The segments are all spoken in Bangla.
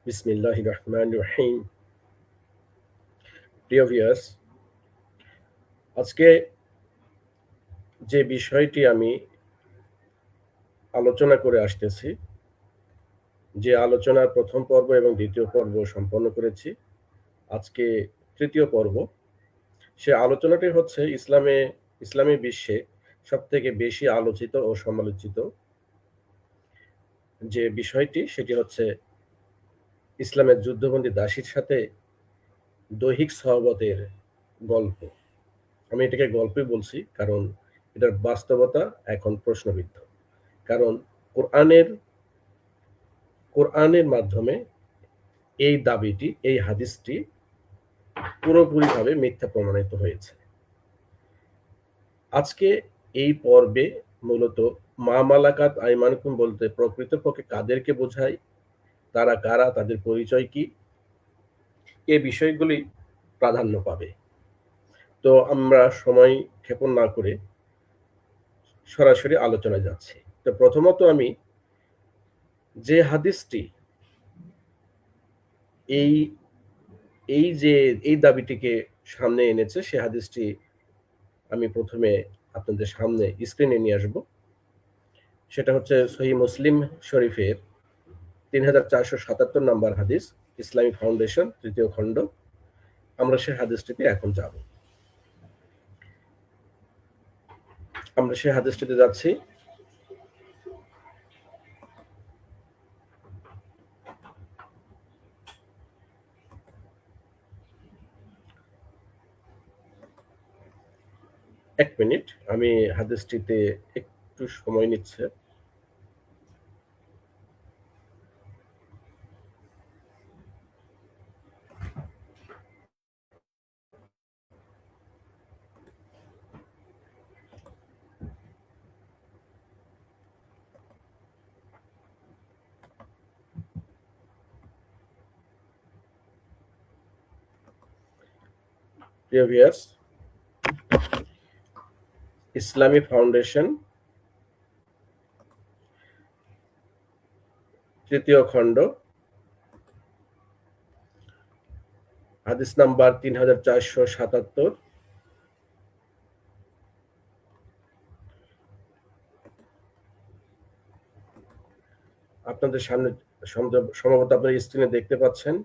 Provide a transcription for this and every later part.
বিসমিল্লাহির রহমানির রহিম। প্রিয় ভিউয়ার্স, আজকে যে বিষয়টি আমি আলোচনা করে আসতেছি, যে আলোচনার প্রথম পর্ব এবং দ্বিতীয় পর্ব সম্পন্ন করেছি, আজকে তৃতীয় পর্ব। সে আলোচনাটি হচ্ছে ইসলামী বিশ্বে সবথেকে বেশি আলোচিত ও সমালোচিত যে বিষয়টি, সেটি হচ্ছে ইসলামের যুদ্ধবন্দী দাসীর সাথে দৈহিক সহবতের গল্প। আমি এটাকে গল্পই বলছি, কারণ এটার বাস্তবতা এখন প্রশ্নবিদ্ধ। কারণ কোরআনের কোরআনের মাধ্যমে এই দাবিটি, এই হাদিসটি পুরোপুরিভাবে মিথ্যা প্রমাণিত হয়েছে। আজকে এই পর্বে মূলত মা মালাকাত আইমানুকুম বলতে প্রকৃতপক্ষে কাদেরকে বোঝায়, তারা কারা, তাদের পরিচয় কি, এ বিষয়গুলি প্রাধান্য পাবে। তো আমরা সময় ক্ষেপণ না করে সরাসরি আলোচনায় যাচ্ছি। তো প্রথমত আমি যে হাদিসটি এই এই যে এই দাবিটিকে সামনে এনেছে, সে হাদিসটি আমি প্রথমে আপনাদের সামনে স্ক্রিনে নিয়ে আসব। সেটা হচ্ছে সহিহ মুসলিম শরীফের 3477 নম্বর হাদিস, ইসলামী ফাউন্ডেশন, তৃতীয় খণ্ড। আমরা সেই হাদিসটিতে এখন যাব। আমরা সেই হাদিসটিতে যাচ্ছি। এক মিনিট, আমি হাদিসটিতে একটু সময় নিচ্ছে। প্রিয় ভিউয়ার্স, ইসলামী ফাউন্ডেশন, তৃতীয় খণ্ড, হাদিস নাম্বার 3477। আপনাদের সামনে সম্ভবত আপনার স্ক্রিনে দেখতে পাচ্ছেন।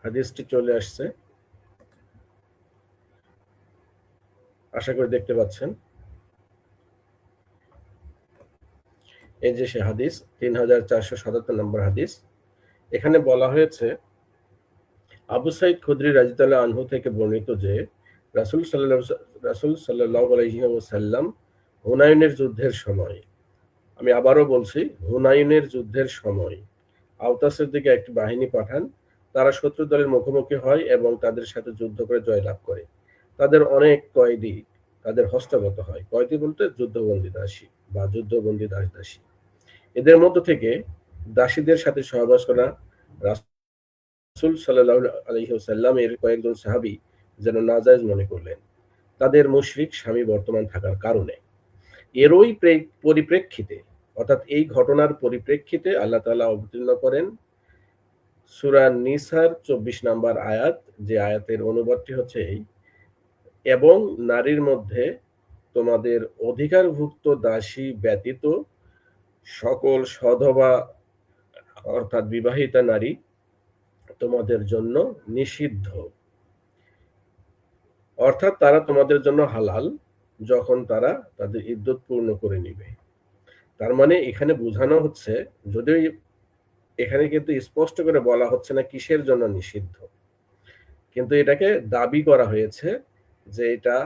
হাদিসটি চলে আসছে, আশা করি দেখতে পাচ্ছেন। এই যে সে হাদিস, 3477 নম্বর হাদিস। এখানে বলা হয়েছে, আবু সাইদ খুদরি রাদিয়াল্লাহু আনহু থেকে বর্ণিত যে রাসূল সাল্লাল্লাহু আলাইহি ওয়াসাল্লাম হুনাইনের যুদ্ধের সময়, আমি আবারও বলছি, হুনাইনের যুদ্ধের সময় আওতাসের দিকে একটি বাহিনী পাঠান। তারা শত্রু দলের মুখোমুখি হয় এবং তাদের সাথে যুদ্ধ করে জয়লাভ করে। তাদের অনেক কয়েদি তাদের হস্তগত হয়। কয়েদি বলতে যুদ্ধবন্দী দাসী বা যুদ্ধবন্দী দাসী। এদের মধ্য থেকে দাসীদের সাথে সহবাস করা রাসূল সাল্লাল্লাহু আলাইহি ওয়াসাল্লামের কয়েকজন সাহাবী যেন নাজায়েজ মনে করলেন, তাদের মুশরিক স্বামী বর্তমান থাকার কারণে। এরই পরিপ্রেক্ষিতে, অর্থাৎ এই ঘটনার পরিপ্রেক্ষিতে আল্লাহ তাআলা অবতীর্ণ করেন সূরা নিসার 24 নম্বর আয়াত, যে আয়াতের অনুবাদটি হচ্ছে এই, এবং নারীর মধ্যে তোমাদের অধিকারভুক্ত দাসী ব্যতীত সকল সধবা অর্থাৎ বিবাহিতা নারী তোমাদের জন্য নিষিদ্ধ। অর্থাৎ তারা তোমাদের জন্য হালাল যখন তারা তাদের ইদ্যত পূর্ণ করে নিবে। তার মানে এখানে বোঝানো হচ্ছে, যদিও এখানে কিন্তু স্পষ্ট করে বলা হচ্ছে না কিসের জন্য নিষিদ্ধ, কিন্তু এটাকে দাবি করা হয়েছে যে এটা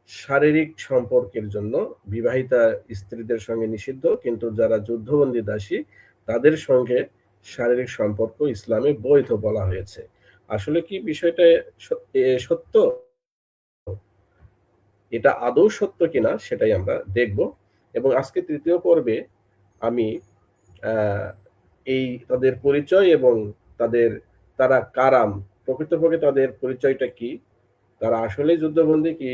শারীরিক সম্পর্কের জন্য বিবাহিতা স্ত্রীদের সঙ্গে নিষিদ্ধ, কিন্তু যারা যুদ্ধবন্দী দাসী তাদের সঙ্গে শারীরিক সম্পর্ক ইসলামে বৈধ বলা হয়েছে। আসলে কি বিষয়টা সত্য, এটা আদৌ সত্য কিনা সেটাই আমরা দেখব। এবং আজকে তৃতীয় পর্বে আমি এই তাদের পরিচয় এবং তারা কারাম, প্রকৃতপক্ষে তাদের পরিচয়টা কি, তারা আসলে যুদ্ধবন্দী কি,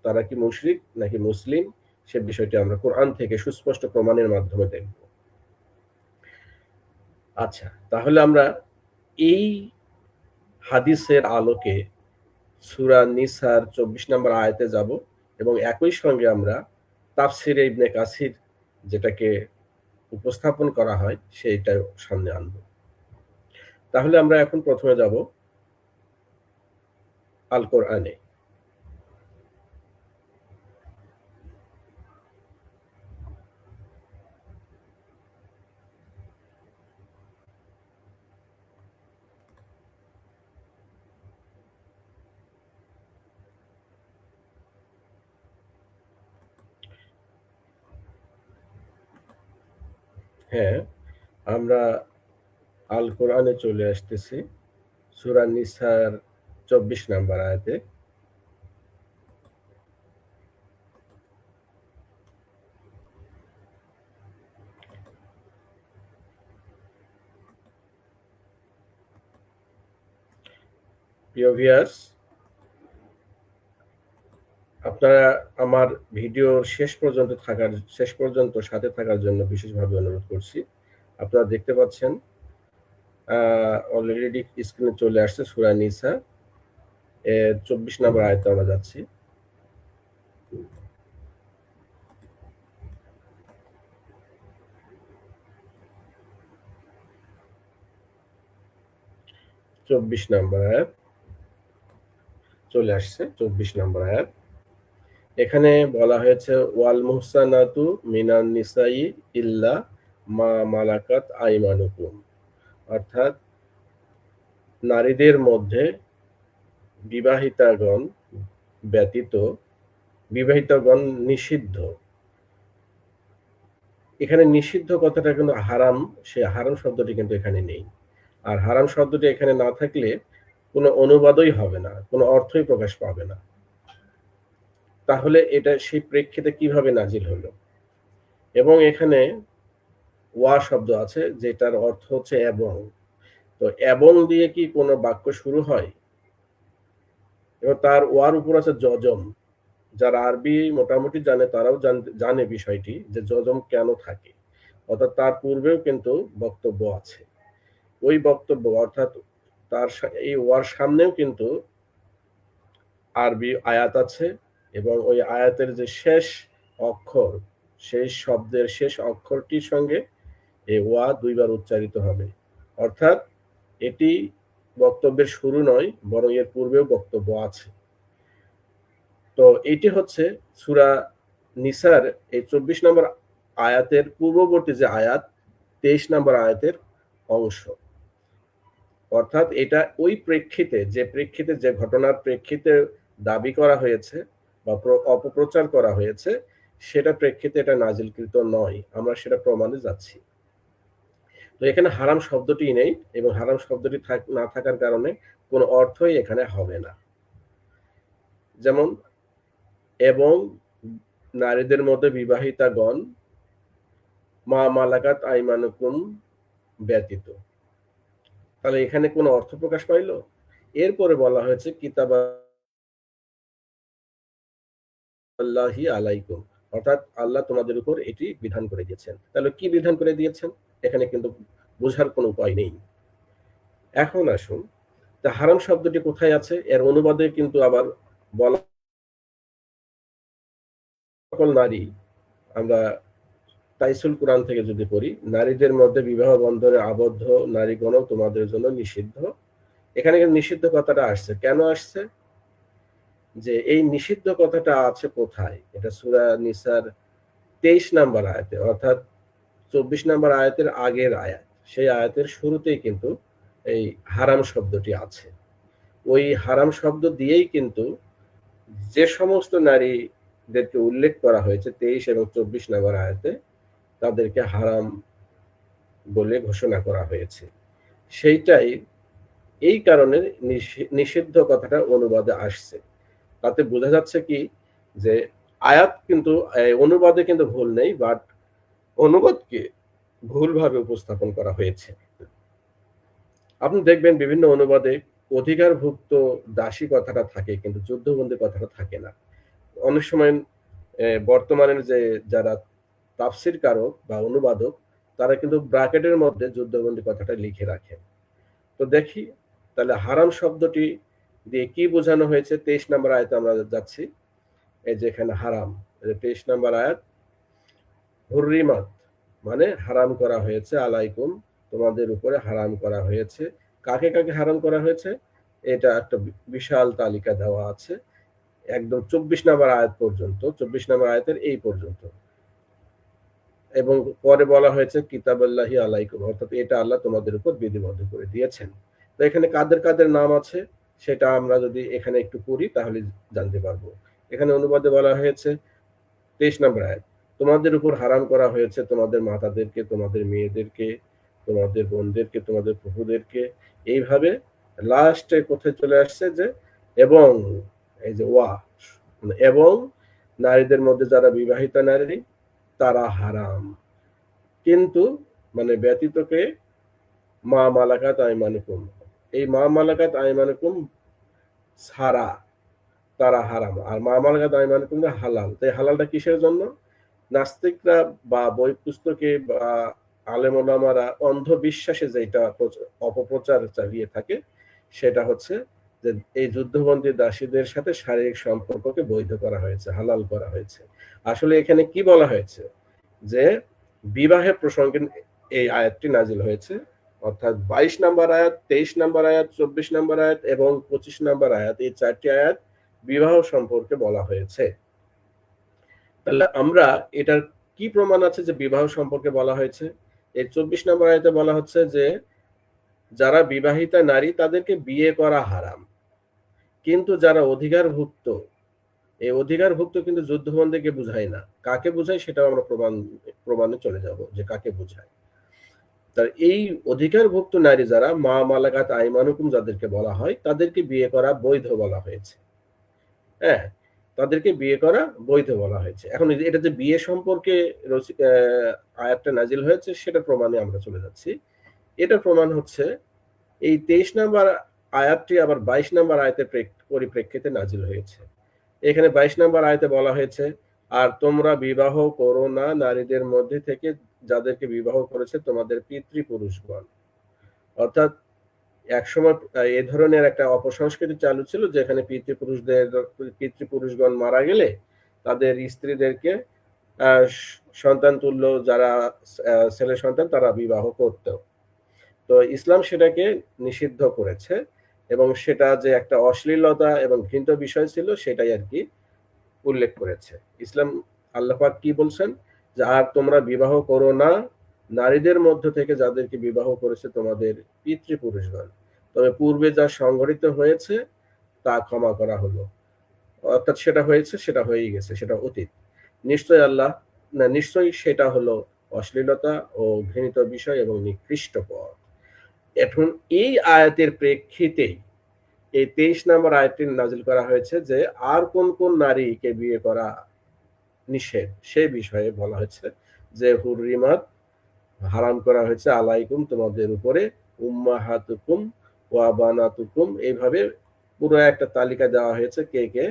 তারা কি মুশরিক নাকি মুসলিম, সে বিষয়টি আমরা কোরআন থেকে সুস্পষ্ট প্রমাণের মাধ্যমে দেখব। আচ্ছা, তাহলে আমরা এই হাদিসের আলোকে সূরা নিসার ২৪ নম্বর আয়াতে যাব এবং একই সঙ্গে আমরা তাফসিরে ইবনে কাসির যেটাকে উপস্থাপন করা হয় সেইটাও সামনে আনব। তাহলে আমরা এখন প্রথমে যাব আল কোরআনে। হ্যাঁ, আমরা আল কোরআনে চলে আসতেছি সূরা নিসার ২৪ নম্বর আয়াতে। প্রিয় ভিউয়ার্স, আপনারা আমার ভিডিওর শেষ পর্যন্ত সাথে থাকার জন্য বিশেষভাবে অনুরোধ করছি। আপনারা দেখতে পাচ্ছেন অলরেডি স্ক্রিনে চলে আসছে সূরা নিসা এর ২৪ নম্বর আয়াতে আমরা যাচ্ছি। চব্বিশ নম্বর আয়াত চলে আসছে। ২৪ নম্বর আয়াত। এখানে বলা হয়েছে ওয়াল মুহসানাতু মিনান নিসাই ইল্লা মা মালাকাত আইমানুকুম, অর্থাৎ নারীদের মধ্যে বিবাহিতাগণ ব্যতীত, বিবাহিতগণ নিষিদ্ধ। এখানে নিষিদ্ধ কথাটা কিন্তু হারাম, সে হারাম শব্দটি কিন্তু এখানে নেই। আর হারাম শব্দটি এখানে না থাকলে কোনো অনুবাদই হবে না, কোনো অর্থই প্রকাশ পাবে না। তাহলে এটা সেই প্রেক্ষিতে কিভাবে নাজিল হলো? এবং এখানে ওয়া শব্দ আছে যেটার অর্থ হচ্ছে এবং। তো এবং দিয়ে কি কোনো বাক্য শুরু হয়? এবং তার ওয়ার উপর আছে যজম। যারা আরবি মোটামুটি জানে তারাও জানে বিষয়টি যে যজম কেন থাকে। অর্থাৎ তার পূর্বেও কিন্তু বক্তব্য আছে। ওই বক্তব্য অর্থাৎ তার এই ওয়ার সামনেও কিন্তু আরবি আয়াত আছে এবং ওই আয়াতের যে শেষ অক্ষর, সেই শব্দের শেষ অক্ষরটির সঙ্গে এই ওয়া দুইবার উচ্চারিত হবে। অর্থাৎ এটি বক্তব্যের শুরু নয়, বরং এর পূর্বেও বক্তব্য আছে। তো এটি হচ্ছে সূরা নিসার এই ২৪ নম্বর আয়াতের পূর্ববর্তী যে আয়াত ২৩ নম্বর আয়াতের অংশ। অর্থাৎ এটা ওই প্রেক্ষিতে যে ঘটনার প্রেক্ষিতে দাবি করা হয়েছে বা অপপ্রচার করা হয়েছে সেটা প্রেক্ষিতে এটা নাজিলকৃত নয়। আমরা সেটা প্রমাণে যাচ্ছি। তো এখানে হারাম শব্দটি নেই এবং হারাম শব্দটি না থাকার কারণে কোনো অর্থই এখানে হবে না। যেমন এবং নারীদের মধ্যে বিবাহিতাগণ মা মালাকাত আইমানুকুম ব্যতীত। তাহলে এখানে কোনো অর্থ প্রকাশ পাইল? এরপরে বলা হয়েছে কিতাবাল্লাহি আলাইকুম, অর্থাৎ আল্লাহ তোমাদের উপর এটি বিধান করে দিয়েছেন। তাহলে কি বিধান করে দিয়েছেন? এখানে কিন্তু বোঝার কোনো উপায় নেই। এখন আসুন, তা হারাম শব্দটি কোথায় আছে? এর অনুবাদে কিন্তু আবার বলা সকল নারী, আমরা তাইসুল কোরআন থেকে যদি পড়ি, নারীদের মধ্যে বিবাহ বন্ধনে আবদ্ধ নারীগণও তোমাদের জন্য নিষিদ্ধ। এখানে কিন্তু নিষিদ্ধ কথাটা আসছে। কেন আসছে? যে এই নিষিদ্ধ কথাটা আছে কোথায়? এটা সূরা নিসার ২৩ নম্বর আয়াতে, অর্থাৎ ২৪ নম্বর আয়াতের আগের আয়াত। সেই আয়াতের শুরুতেই কিন্তু এই হারাম শব্দটি আছে। ওই হারাম শব্দ দিয়েই কিন্তু যে সমস্ত নারীদেরকে উল্লেখ করা হয়েছে ২৩ এবং ২৪ নম্বর আয়াতে, তাদেরকে হারাম বলে ঘোষণা করা হয়েছে। সেইটাই এই কারণে নিষিদ্ধ কথাটা অনুবাদে আসছে। তাতে বোঝা যাচ্ছে কি যে আয়াত কিন্তু অনুবাদে কিন্তু ভুল নেই, বাট অনুবাদকে ভুলভাবে উপস্থাপন করা হয়েছে। আপনি দেখবেন বিভিন্ন অনুবাদে অধিকারভুক্ত দাসী কথাটা থাকে কিন্তু যুদ্ধবন্দী কথাটা থাকে না। অনেক সময় বর্তমানের যে যারা তাফসির কারক বা অনুবাদক তারা কিন্তু ব্র্যাকেটের মধ্যে যুদ্ধবন্দী কথাটা লিখে রাখেন। তো দেখি তাহলে হারাম শব্দটি দিয়ে কি বোঝানো হয়েছে। 23 নম্বর আয়াতে আমরা যাচ্ছি। এই যে এখানে হারাম, 23 নম্বর আয়াত, হুররিমাত মানে হারাম করা হয়েছে, আলাইকুম তোমাদের উপরে হারাম করা হয়েছে। কাকে কাকে হারাম করা হয়েছে এটা একটা বিশাল তালিকা দেওয়া আছে, একদম 24 নম্বর আয়াত পর্যন্ত, 24 নম্বর আয়াতের এই পর্যন্ত। এবং পরে বলা হয়েছে কিতাবাল্লাহি আলাইকুম, অর্থাৎ এটা আল্লাহ তোমাদের উপর বিধিবদ্ধ করে দিয়েছেন। তো এখানে কাদের কাদের নাম আছে সেটা আমরা যদি এখানে একটু পড়ি তাহলে জানতে পারবো। এখানে অনুবাদে বলা হয়েছে 23 নম্বর আয়াত, তোমাদের উপর হারাম করা হয়েছে তোমাদের মাতাদেরকে, তোমাদের মেয়েদেরকে, তোমাদের বোনদেরকে, তোমাদের প্রভুদেরকে, এইভাবে লাস্টে কোথায় চলে আসছে যে এবং, এই যে ওয়া, এবং নারীদের মধ্যে যারা বিবাহিত নারী তারা হারাম, কিন্তু মানে ব্যতীতকে মা মালাকাত আইমানুকুম, এই মা মালাকাত আইমানুকুম ছাড়া তারা হারাম, আর মা মালাকাত আইমানুকুম হালাল। তাই হালালটা কিসের জন্য? নাস্তিকরা বা বই পুস্তকে বা আলেম ওলামারা অন্ধবিশ্বাসে যেটা অপপ্রচার চালিয়ে থাকে সেটা হচ্ছে যে এই যুদ্ধবন্দী দাসীদের সাথে শারীরিক সম্পর্ককে বৈধ করা হয়েছে, হালাল করা হয়েছে। আসলে এখানে কি বলা হয়েছে যে বিবাহের প্রসঙ্গে এই আয়াতটি নাজিল হয়েছে, অর্থাৎ 22 নম্বর আয়াত, 23 নম্বর আয়াত, 24 নম্বর আয়াত এবং 25 নম্বর আয়াত, এই 4টি আয়াত বিবাহ সম্পর্কে বলা হয়েছে। তাহলে আমরা এটার কি প্রমাণ আছে যে বিবাহ সম্পর্কে বলা হয়েছে? এই 24 নম্বর আয়াতে বলা হচ্ছে যে যারা বিবাহিতা নারী তাদেরকে বিয়ে করা হারাম, কিন্তু যারা অধিকারভুক্ত, এই অধিকারভুক্ত কিন্তু যুদ্ধবন্দীকে বুঝায় না, কাকে বুঝায় সেটাও আমরা প্রমাণে চলে যাব যে কাকে বুঝায়। তার এই অধিকারভুক্ত নারী যারা মা মালাকাত আইমানুকুম যাদেরকে বলা হয় তাদেরকে বিয়ে করা বৈধ বলা হয়েছে। হ্যাঁ, তাদেরকে বিয়ে করা বৈধ বলা হয়েছে। এখন এটা যে বিয়ে সম্পর্কে আয়াতটা নাজিল হয়েছে সেটা প্রমাণে আমরা চলে যাচ্ছি। এটা প্রমাণ হচ্ছে এই 23 নম্বর আয়াতটি আবার 22 নম্বর আয়াতের পরিপ্রেক্ষিতে নাজিল হয়েছে। এখানে 22 নম্বর আয়াতে বলা হয়েছে, আর তোমরা বিবাহ করো না নারীদের মধ্যে থেকে যাদেরকে বিবাহ করেছে তোমাদের পিতৃপুরুষগণ। অর্থাৎ একসময় এ ধরনের একটা অপসংস্কৃতি চালু ছিল যেখানে পিতৃপুরুষগণ মারা গেলে তাদের স্ত্রীদেরকে সন্তান তুল্য যারা ছেলে সন্তান তারা বিবাহ করত। তো ইসলাম সেটাকে নিষিদ্ধ করেছে এবং সেটা যে একটা অশ্লীলতা এবং ঘৃণ্য বিষয় ছিল সেটাই আর কি উল্লেখ করেছে ইসলাম। আল্লাহ পাক কি বলছেন যে আর তোমরা বিবাহ করো না নারীদের মধ্য থেকে যাদেরকে বিবাহ করেছে তোমাদের পিতৃপুরুষগণ, তবে পূর্বে যা সংঘটিত হয়েছে তা ক্ষমা করা হলো। অর্থাৎ সেটা হয়েছে, সেটা হয়েই গেছে, সেটা অতীত। নিশ্চয়ই সেটা হলো অশ্লীলতা ও ঘৃণিত বিষয় এবং নিকৃষ্ট পথ। এখন এই আয়াতের প্রেক্ষিতেই এই 23 নম্বর আয়াতটি নাজিল করা হয়েছে যে আর কোন কোন নারীকে বিয়ে করা নিষেধ সে বিষয়ে বলা হয়েছে যে হুররিমাত হারাম করা হয়েছে আলাইকুম তোমাদের উপরে, উম্মাহাতুকুম ওয়া বানাতুকুম, এইভাবে পুরো একটা তালিকা দেওয়া হয়েছে কে কে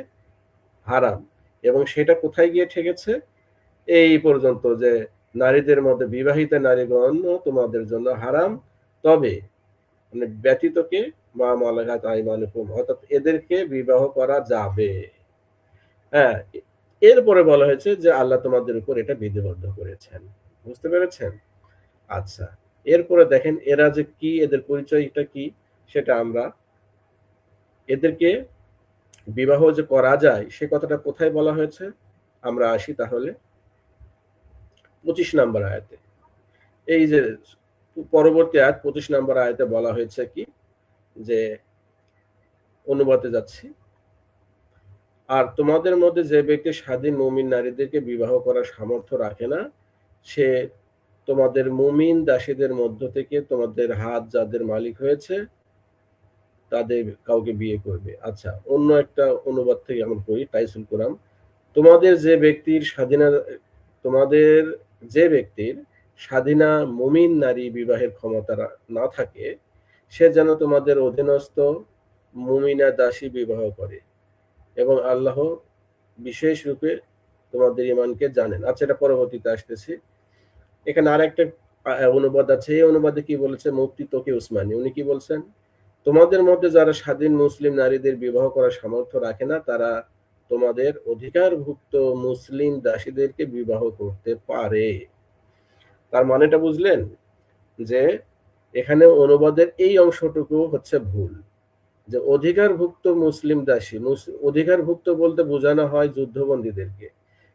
হারাম। এবং সেটা কোথায় গিয়ে ঠেকেছে? এই পর্যন্ত যে নারীদের মধ্যে বিবাহিত নারীগণ তোমাদের জন্য হারাম, তবে মানে ব্যতীতকে মা মালাকাত আইমানুকুম, অর্থাৎ এদেরকে বিবাহ করা যাবে। হ্যাঁ, এরপরে বলা হয়েছে যে আল্লাহ তোমাদের উপর এটা বিধিবদ্ধ করেছেন। বুঝতে পেরেছেন? আচ্ছা, এরপরে দেখেন এরা যে কি, এদের পরিচয়টা কি সেটা আমরা, এদেরকে বিবাহ যে করা যায় সে কথাটা কোথায় বলা হয়েছে আমরা আসি তাহলে 25 নম্বর আয়াতে। এই যে পরবর্তী আয়াত 25 নম্বর আয়াতে বলা হয়েছে কি যে, অনুবাদে যাচ্ছি, আর তোমাদের মধ্যে যে ব্যক্তি স্বাধীন মুমিন নারীদেরকে বিবাহ করার সামর্থ্য রাখে না সে তোমাদের মুমিন দাসীদের মধ্য থেকে তোমাদের হাত যাদের মালিক হয়েছে তাদের কাউকে বিয়ে করবে। আচ্ছা, অন্য একটা অনুবাদ থেকে আমরা পড়ি, তাইসুল কোরআন, তোমাদের যে ব্যক্তির স্বাধীনা মুমিন নারী বিবাহের ক্ষমতা না থাকে সে যেন তোমাদের অধীনস্থ মুমিনা দাসী বিবাহ করে এবং আল্লাহ বিশেষ রূপে তোমাদের ঈমানকে জানেন। আচ্ছা, এটা পরবর্তীতে আসতেছি। এখানে আরেকটা অনুবাদ আছে। এই অনুবাদে কি বলেছে মুফতি তকি উসমানী, উনি কি বলছেন, তোমাদের মধ্যে যারা স্বাধীন মুসলিম নারীদের বিবাহ করার সামর্থ্য রাখে না, তারা তোমাদের অধিকারভুক্ত মুসলিম দাসীদেরকে বিবাহ করতে পারে। তার মানেটা বুঝলেন, যে এখানে অনুবাদের এই অংশটুকু হচ্ছে ভুল, যে অধিকারভুক্ত মুসলিম দাসী, অধিকারভুক্ত বলতে বোঝানো হয় যুদ্ধবন্দীদেরকে,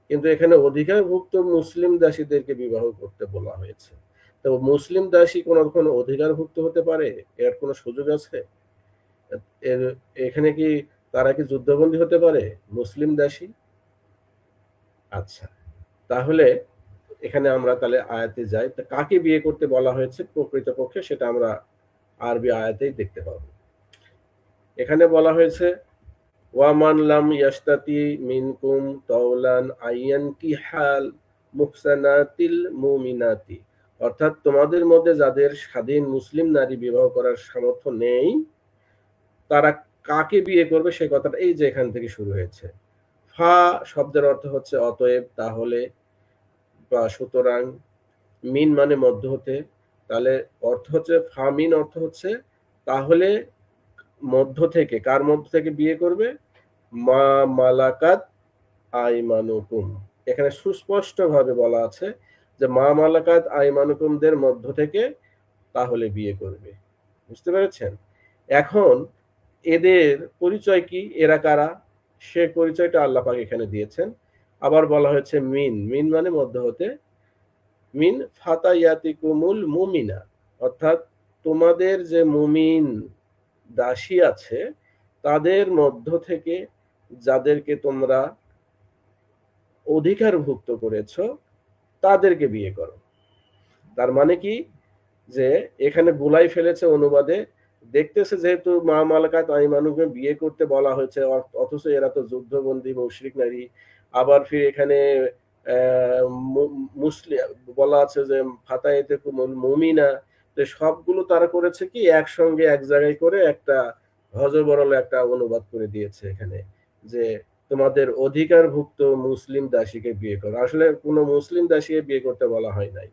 কিন্তু এখানে অধিকারভুক্ত মুসলিম দাসীদেরকে বিবাহ করতে বলা হয়েছে। তো মুসলিম দাসী কোনো অধিকারভুক্ত হতে পারে? এর কোনো সুযোগ আছে? এর এখানে কি তারা কি যুদ্ধবন্দী হতে পারে মুসলিম দাসী? আচ্ছা, তাহলে এখানে আমরা তাহলে আয়াতে যাই। তা কাকে বিয়ে করতে বলা হয়েছে প্রকৃতপক্ষে, সেটা আমরা আরবি আয়াতেই দেখতে পাবো। এখানে বলা হয়েছে ওয়ামান লাম ইয়াস্তাতি মিনকুম তাওলান আইয়ানকিহাল মুহসানাতিল মুমিনাতি, অর্থাৎ তোমাদের মধ্যে যাদের স্বাধীন মুসলিম নারী বিবাহ করার সামর্থ্য নেই, তারা কাকে বিয়ে করবে সেই কথাটা এই যে এখান থেকে শুরু হয়েছে। ফা শব্দের অর্থ হচ্ছে অতএব, তাহলে, বা সুতরাং, মিন মানে মধ্য হতে, তাহলে অর্থ হচ্ছে ফা মিন অর্থ হচ্ছে তাহলে মধ্য থেকে, কার মধ্য থেকে বিয়ে করবে, মা মালাকাত আইমানুকুম। এখানে সুস্পষ্ট ভাবে বলা আছে যে মা মালাকাত আইমানুকুমদের মধ্য থেকে তাহলে বিয়ে করবে। বুঝতে পেরেছেন? এখন এদের পরিচয় কি, এরা কারা, সে পরিচয়টা আল্লাহ পাক এখানে দিয়েছেন। আবার বলা হয়েছে মিন, মিন মানে মধ্য হতে, মিন ফাতায়াতিকুমুল মুমিনা, অর্থাৎ তোমাদের যে মুমিন দাসী আছে তাদের মধ্য থেকে যাদেরকে তোমরা অধিকারভুক্ত করেছো তাদেরকে বিয়ে করো। তার মানে কি, যে এখানে বুলাই ফেলেছে অনুবাদে, দেখতেছে যেহেতু মা মালাকাত আইমানুকে বিয়ে করতে বলা হয়েছে, অথচ এরা তো যুদ্ধবন্দী মুশরিক নারী। আবার ফির এখানে মুসলিম বলা আছে যে ফাতায়েতে মুমিনা, তো সবগুলো তারা করেছে কি একসঙ্গে এক জায়গায় করে একটা হযবরল একটা অনুবাদ করে দিয়েছে এখানে, যে তোমাদের অধিকারভুক্ত মুসলিম দাসীকে বিয়ে করো। আসলে কোনো মুসলিম দাসীকে বিয়ে করতে বলা হয় নাই,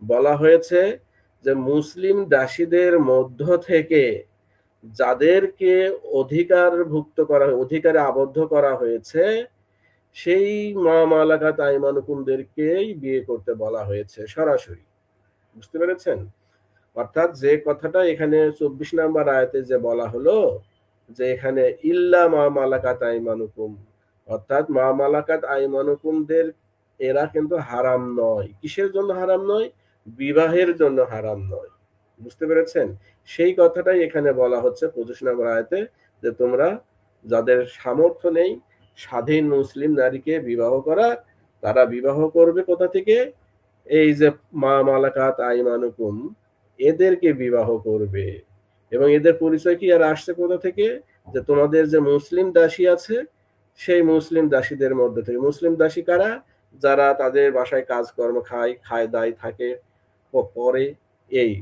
বলা হয়েছে যে মুসলিম দাসীদের মধ্য থেকে যাদেরকে অধিকারভুক্ত করা, অধিকারে আবদ্ধ করা হয়েছে, সেই মা মালাকাত আইমানুকুমদেরকেই বিয়ে করতে বলা হয়েছে সরাসরি। বুঝতে পেরেছেন? অর্থাৎ যে কথাটা এখানে 24 নাম্বার আয়াতে যে বলা হলো, যে এখানে ইল্লা মা মালাকাত আইমানুকুম, অর্থাৎ মা মালাকাত আইমানুকুমদের এরা কিন্তু হারাম নয়। কিসের জন্য হারাম নয়? বিবাহের জন্য হারাম নয়। বুঝতে পেরেছেন? সেই কথাটাই এখানে বলা হচ্ছে 25 নম্বর আয়াতে, যে তোমরা যাদের সামর্থ্য নেই স্বাধীন মুসলিম নারীকে বিবাহ করা, তারা বিবাহ করবে কোথা থেকে? এই যে মা মালাকাত আইমানুকুম, এদেরকে বিবাহ করবে। এবং এদের পরিচয় কি আর আসছে কোথা থেকে? যে তোমাদের যে মুসলিম দাসী আছে সেই মুসলিম দাসীদের মধ্যে থেকে। মুসলিম দাসী কারা? যারা তাদের বাসায় কাজকর্ম খায়, খায় দায় থাকে ও পরে, এই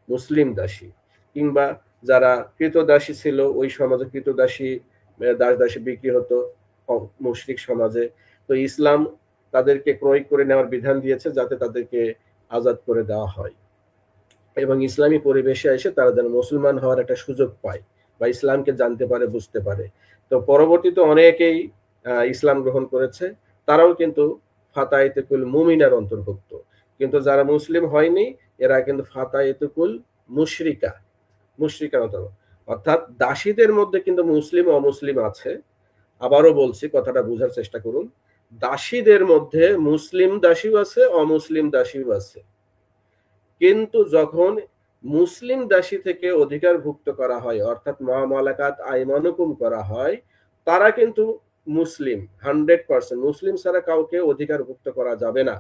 মুসলিম দাসী। কিংবা যারা কৃতদাসী ছিল, ওই সমাজে কৃতদাসী দাস দাসী বিক্রি হতো মুশরিক সমাজে, তো ইসলাম তাদেরকে ক্রয় করে নেওয়ার বিধান দিয়েছে যাতে তাদেরকে আজাদ করে দেওয়া হয়, এবং ইসলামী পরিবেশে এসে তারা যেন মুসলমান হওয়ার একটা সুযোগ পায় বা ইসলামকে জানতে পারে, বুঝতে পারে। তো পরবর্তীতে অনেকেই ইসলাম গ্রহণ করেছে, তারাও কিন্তু ফাতায়েতুল মুমিনার অন্তর্ভুক্ত। কিন্তু যারা মুসলিম হয়নি এরা কিন্তু ফাতায়েতুল মুশরিকা, মুশরিকার অন্তর্ভুক্ত। অর্থাৎ দাসীদের মধ্যে কিন্তু মুসলিম অমুসলিম আছে। আবারও বলছি, কথাটা বোঝার চেষ্টা করুন। দাসীদের মধ্যে মুসলিম দাসীও আছে, অমুসলিম দাসীও আছে। কিন্তু যখন মুসলিম দাসী থেকে অধিকারভুক্ত করা হয়, অর্থাৎ মা মালাকাত আইমানুকুম করা হয়, তারা কিন্তু মুসলিম, 100% মুসলিম ছাড়া কাউকে অধিকারভুক্ত করা যাবে না।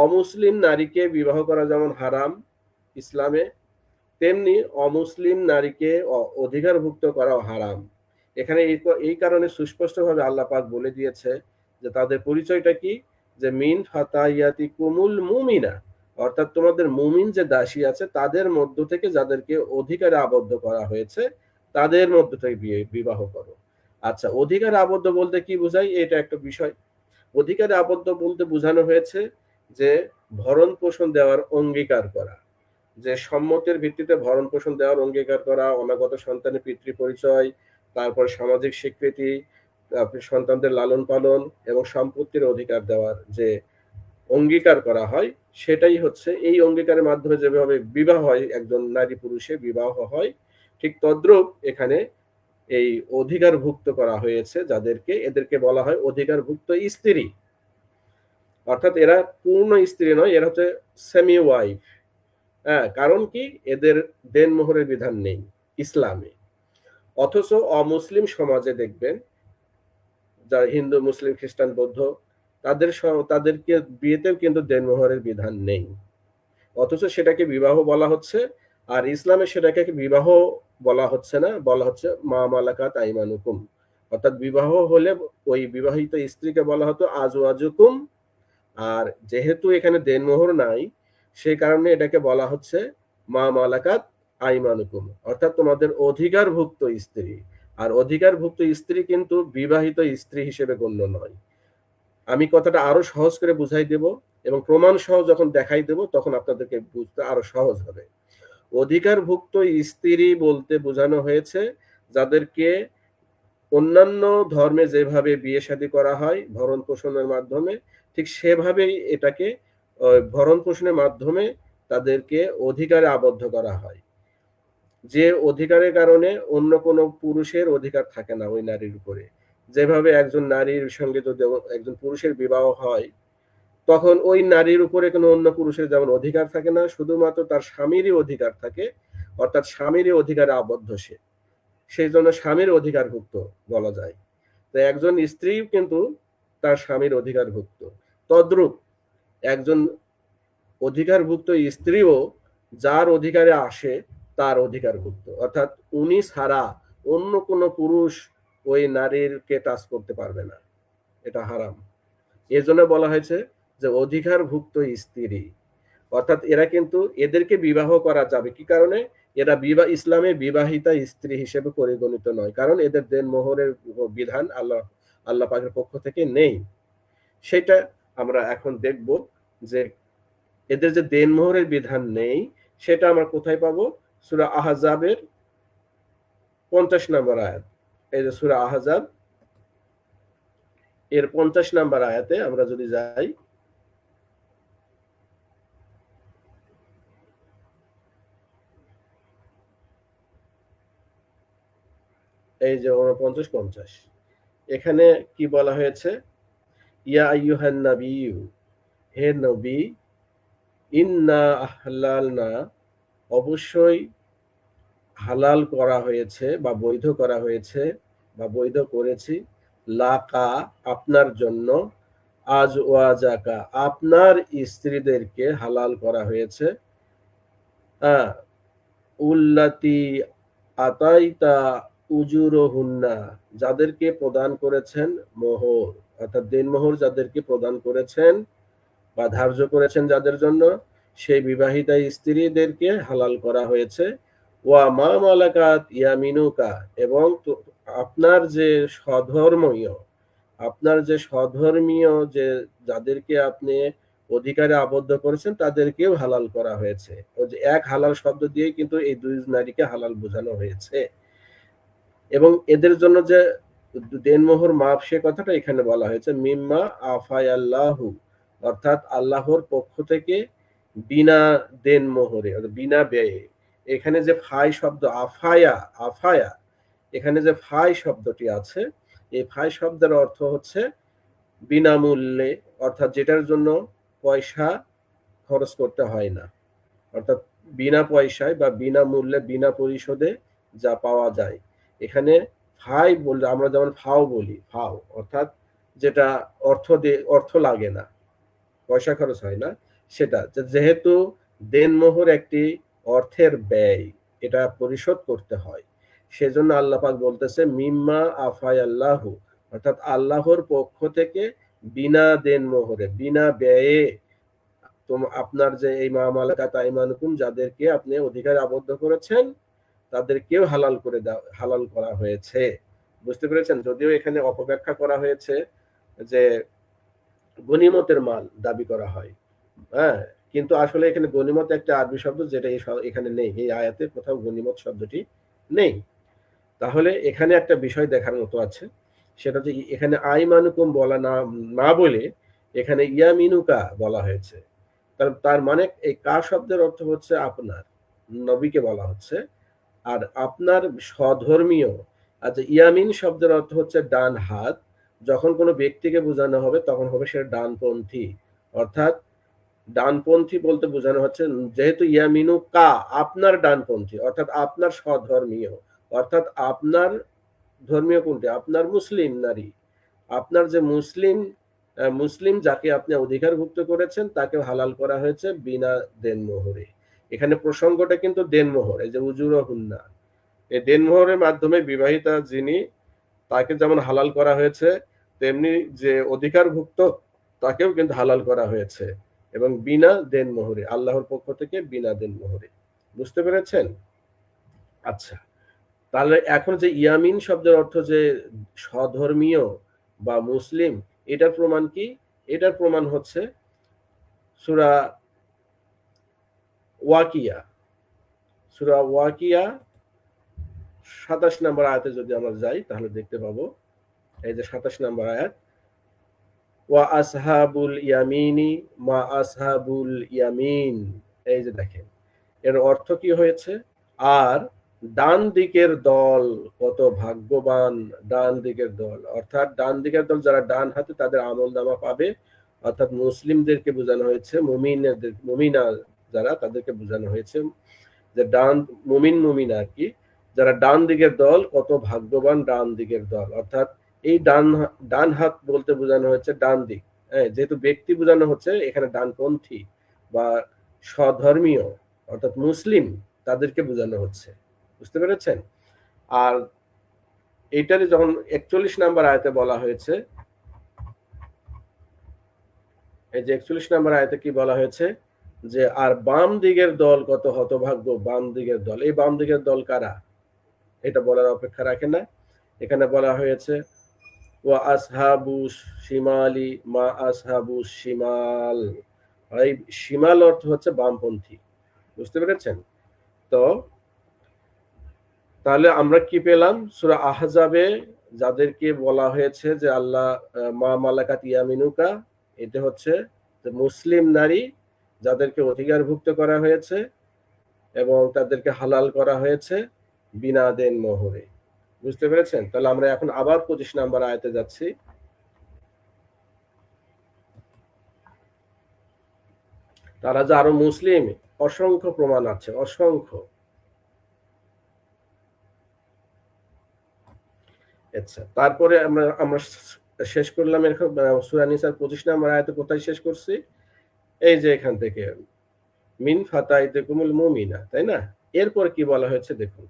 অমুসলিম নারীকে বিবাহ করা যেমন হারাম ইসলামে, তেমনি অমুসলিম নারীকে অধিকারভুক্ত করাও হারাম। এখানে এই কারণে সুস্পষ্টভাবে আল্লাহ পাক বলে দিয়েছে যে তাদের পরিচয়টা কি, যে মিন ফাতায়াতি কুমুল মুমিনা, অর্থাৎ তোমাদের মুমিন যে দাসী আছে তাদের মধ্য থেকে যাদেরকে অধিকারে আবদ্ধ করা হয়েছে তাদের মধ্য থেকে বিবাহ করো। আচ্ছা, অধিকারে আবদ্ধ বলতে কি বোঝায়, এটা একটা বিষয়। অধিকারে আবদ্ধ বলতে বোঝানো হয়েছে যে ভরণ পোষণ দেওয়ার অঙ্গীকার করা, যে সম্মতির ভিত্তিতে ভরণ পোষণ দেওয়ার অঙ্গীকার করা, অনাগত সন্তানের পিতৃ পরিচয়, তারপর সামাজিক স্বীকৃতি, তারপর সন্তানদের লালন পালন এবং সম্পত্তির অধিকার দেওয়ার যে অঙ্গীকার করা হয়, সেটাই হচ্ছে এই অঙ্গীকারের মাধ্যমে যেভাবে বিবাহ হয়, একজন নারী পুরুষে বিবাহ হয়, ঠিক তদ্রূপ এখানে এই অধিকারভুক্ত করা হয়েছে যাদেরকে, এদেরকে বলা হয় অধিকারভুক্ত স্ত্রী। অর্থাৎ এরা পূর্ণ স্ত্রী নয়, এরা হচ্ছে সেমি ওয়াইফ। হ্যাঁ, কারণ কি, এদের দেনমোহরের বিধান নেই ইসলামে। অথচ অমুসলিম সমাজে দেখবেন, যারা হিন্দু, মুসলিম, খ্রিস্টান, বৌদ্ধ, তাদেরকে বিয়েতেও কিন্তু দেনমোহরের বিধান নেই, অথচ সেটাকে বিবাহ বলা হচ্ছে। আর ইসলামে সেটাকে বিবাহ বলা হচ্ছে না, বলা হচ্ছে মা মালাকাত আইমানুকুম। অর্থাৎ বিবাহ হলে ওই বিবাহিত স্ত্রীকে বলা হতো আজওয়াজুকুম, আর যেহেতু এখানে দেনমোহর নাই, সেই কারণে এটাকে বলা হচ্ছে মা মালাকাত আইমানুকুম, অর্থাৎ তোমাদের অধিকারভুক্ত স্ত্রী। আর অধিকারভুক্ত স্ত্রী কিন্তু বিবাহিত স্ত্রী হিসেবে গণ্য নয়। আমি কথাটা আরো সহজ করে বুঝাই দেব এবং প্রমাণ সহ যখন দেখাই দেব তখন আপনাদেরকে বুঝতে আরো সহজ হবে। অধিকারভুক্ত স্ত্রী বলতে বোঝানো হয়েছে যাদেরকে অন্যান্য ধর্মে যেভাবে বিয়ে শাদী করা হয় ভরণ পোষণের মাধ্যমে, ঠিক সেভাবেই এটাকে ভরণ পোষণের মাধ্যমে তাদেরকে অধিকারে আবদ্ধ করা হয়, যে অধিকারের কারণে অন্য কোনো পুরুষের অধিকার থাকে না ওই নারীর উপরে। যেভাবে একজন নারীর সঙ্গে যদি একজন পুরুষের বিবাহ হয়, তখন ওই নারীর উপরে কোনো অন্য পুরুষের যেমন অধিকার থাকে না, শুধুমাত্র তার স্বামীরই অধিকার থাকে, অর্থাৎ স্বামীরই অধিকারে আবদ্ধ সে, সেই জন্য স্বামীর অধিকারভুক্ত বলা যায়। তো একজন স্ত্রী কিন্তু তার স্বামীর অধিকারভুক্ত, তদ্রূপ একজন অধিকারভুক্ত স্ত্রীও যার অধিকারে আসে তার অধিকারভুক্ত, অর্থাৎ উনি ছাড়া অন্য কোনো পুরুষ ওই নারীরকে টাচ করতে পারবে না, এটা হারাম। এর জন্য বলা হয়েছে যে অধিকারভুক্ত স্ত্রী, অর্থাৎ এরা কিন্তু এদেরকে বিবাহ করা যাবে কি কারণে, এরা ইসলামে বিবাহিতা স্ত্রী হিসেবে পরিগণিত নয়, কারণ এদের দেনমোহরের বিধান আল্লাহ পাকের পক্ষ থেকে নেই। সেটা আমরা এখন দেখব যে এদের যে দেনমোহরের বিধান নেই সেটা আমরা কোথায় পাবো। সূরা আহজাবের 50 নম্বর আয়াত। এই যে সূরা আহজাব এর 50 নম্বর আয়াতে আমরা যদি যাই, এই যে 49-50, এখানে কি বলা হয়েছে, ইয়া আইয়ুহান নাবিয়্যু, হে নবী, ইন্না আহলালনা, অবশ্যই হালাল করা হয়েছে বা বৈধ করা হয়েছে বা বৈধ করেছি, লাকা, আপনার জন্য, আজওয়াজাকা, আপনার স্ত্রীদেরকে হালাল করা হয়েছে, উল্লাতি আতাইতা উজুরহুন্না, যাদেরকে প্রদান করেছেন মোহর, অর্থাৎ দেনমোহর যাদেরকে প্রদান করেছেন বা ধার্য করেছেন যাদের জন্য, সেই বিবাহিতা স্ত্রীদেরকে হালাল করা হয়েছে। ওয়া মা মালাকাত ইয়ামিনুকা, এবং আপনার যে সধর্মীয়, আপনার যে সধর্মীয় যে যাদেরকে আপনি অধিকারে আবদ্ধ করেছেন তাদেরকেও হালাল করা হয়েছে। ওই যে এক হালাল শব্দ দিয়ে কিন্তু এই দুই নারীকে হালাল বোঝানো হয়েছে। এবং এদের জন্য যে দেনমোহর মাপ সে কথাটা এখানে বলা হয়েছে মিম্মা আফায়াল্লাহু, অর্থাৎ আল্লাহর পক্ষ থেকে বিনা দেনমোহরে, বিনা ব্যয়ে। এখানে যে ফাই শব্দ, আফায়া, আফায়া, এখানে যে ফাই শব্দটি আছে, এই ফাই শব্দের অর্থ হচ্ছে বিনামূল্যে, অর্থাৎ যেটার জন্য পয়সা খরচ করতে হয় না, অর্থাৎ বিনা পয়সায় বা বিনামূল্যে বিনা পরিশোধে যা পাওয়া যায়। এখানে ফাই বললে আমরা যেমন ফাও বলি, ফাও অর্থাৎ যেটা অর্থ লাগে না, পয়সা খরচ হয় না, সেটা যেহেতু দেনমোহর একটি অর্থের ব্যয়, এটা পরিশোধ করতে হয়, সেজন্য আল্লাহ পাক বলতেছে মিম্মা আফায় আল্লাহু, অর্থাৎ আল্লাহর পক্ষ থেকে বিনা দেনমোহরে, বিনা ব্যয়ে আপনার যে এই মা মালাকাত আইমানুকুম, যাদেরকে আপনি অধিকার আবদ্ধ করেছেন তাদেরকেও হালাল করা হয়েছে। বুঝতে পেরেছেন? যদিও এখানে অপব্যাখ্যা করা হয়েছে যে গনিমতের মাল দাবি করা হয়। হ্যাঁ, কিন্তু আসলে এখানে গনিমত একটা আরবি শব্দ, যেটা এখানে নেই, এই আয়াতে কোথাও গনিমত শব্দটি নেই। তাহলে এখানে একটা বিষয় দেখার মতো আছে, সেটা হচ্ছে এখানে আইমানুকুম বলা না না বলে এখানে ইয়ামিনুকা বলা হয়েছে। তার মানে এই কা শব্দের অর্থ হচ্ছে আপনার, নবীকে বলা হচ্ছে। আর আপনার স্বধর্মীয়, আচ্ছা ইয়ামিন শব্দের অর্থ হচ্ছে ডান হাত। যখন কোনো ব্যক্তিকে বোঝানো হবে তখন হবে সে ডানপন্থী, অর্থাৎ ডানপন্থী বলতে বোঝানো হচ্ছে, যেহেতু ইয়ামিনু কা আপনার ডানপন্থী, অর্থাৎ আপনার স্বধর্মীয়, অর্থাৎ আপনার ধর্মীয় কোনটি, আপনার মুসলিম নারী, আপনার যে মুসলিম মুসলিম যাকে আপনি অধিকারভুক্ত করেছেন তাকে হালাল করা হয়েছে বিনা দেনমোহরে। এখানে প্রসঙ্গটা কিন্তু দেনমোহর, এই যে উজুরহুন্না, এই দেনমোহরের মাধ্যমে বিবাহিতা যিনি, তাকে যেমন হালাল করা হয়েছে, তেমনি যে অধিকারভুক্ত তাকেও কিন্তু হালাল করা হয়েছে, এবং বিনা দেনমোহরে, আল্লাহর পক্ষ থেকে বিনা দেনমোহরে। বুঝতে পেরেছেন? আচ্ছা, তাহলে এখন যে ইয়ামিন শব্দের অর্থ যে স্বধর্মীয় বা মুসলিম, এটার প্রমাণ কি? এটার প্রমাণ হচ্ছে সূরা ওয়াকিয়া, সূরা ওয়াকিয়া 27 নম্বর আয়াতে যদি আমরা যাই তাহলে দেখতে পাবো, এই যে 27 নম্বর আয়াত, ওয়া আসহাবুল ইয়ামিনি মা আসহাবুল ইয়ামিন। এই যে দেখেন, এর অর্থ কি হয়েছে? আর ডান দিকের দল কত ভাগ্যবান, ডান দিকের দল, অর্থাৎ ডান দিকের দল যারা ডান হাতে তাদের আমল নামা পাবে, অর্থাৎ মুসলিমদেরকে বোঝানো হয়েছে, মুমিনা যারা তাদেরকে বোঝানো হয়েছে, যে ডান মুমিনা আর কি, যারা ডান দিকের দল কত ভাগ্যবান ডান দিকের দল, অর্থাৎ এই ডান হাত বলতে বোঝানো হচ্ছে ডান দিক। হ্যাঁ, যেহেতু ব্যক্তি বোঝানো হচ্ছে এখানে ডানপন্থী বা স্বধর্মীয় অর্থাৎ মুসলিম, তাদেরকে বোঝানো হচ্ছে। বুঝতে পেরেছেন? আর এইটারে যখন 41 নাম্বার আয়াতে বলা হয়েছে, এই যে 41 নাম্বার আয়াতে কি বলা হয়েছে, যে আর বাম দিকের দল কত হতভাগ্য, বাম দিকের দল, এই বাম দিকের দল কারা, এটা বলার অপেক্ষা রাখে না। এখানে বলা হয়েছে ওয়া আসহাবু শিমালি মা আসহাবু শিমাল, এই শিমাল অর্থ হচ্ছে বামপন্থী। বুঝতে পেরেছেন? তো তাহলে আমরা কি পেলাম? সূরা আহজাবে যাদেরকে বলা হয়েছে যে আল্লাহ মা মালাকাত ইয়ামিনুকা, এটা হচ্ছে যে মুসলিম নারী যাদেরকে অধিকারভুক্ত করা হয়েছে এবং তাদেরকে হালাল করা হয়েছে বিনা দেনমোহরে। বুঝতে পেরেছেন? তাহলে আমরা এখন আবার 25 নাম্বার আয়াতে যাচ্ছি। তারা যে আরো মুসলিম, অসংখ্য প্রমাণ আছে, অসংখ্য। আচ্ছা, তারপরে আমরা আমরা শেষ করলাম এরকম সূরা নিসার 25 নম্বর আয়াতে কোথায় শেষ করছি? এই যে এখান থেকে মিন ফাতাইতিকুমুল মুমিনা, তাই না? এরপর কি বলা হয়েছে দেখুন।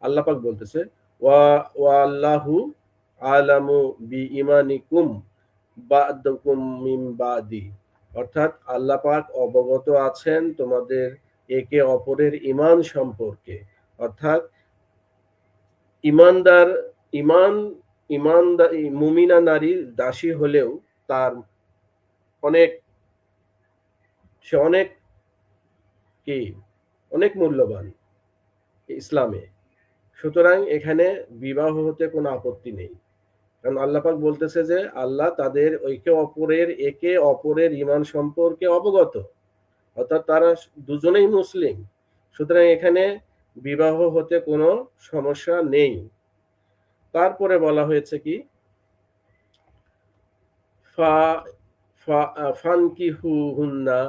আল্লাহ পাক বলতেছে ওয়াল্লাহু আলামু বিঈমানিকুম বা'দাকুম মিন বাদি, অর্থাৎ আল্লাহ পাক অবগত আছেন তোমাদের একে অপরের ঈমান সম্পর্কে, অর্থাৎ ইমানদার ইমান ইমানদার মুমিনা নারী দাসী হলেও তার অনেক সে অনেক কি অনেক মূল্যবান ইসলামে। সুতরাং এখানে বিবাহ হতে কোনো আপত্তি নেই, কারণ আল্লাহ পাক বলতেছে যে আল্লাহ তাদের একে অপরের ঈমান সম্পর্কে অবগত, অর্থাৎ তারা দুজনেই মুসলিম। সুতরাং এখানে বিবাহ হতে কোনো সমস্যা নেই। তারপরে বলা হয়েছে কি, ফানকিহুহুন্না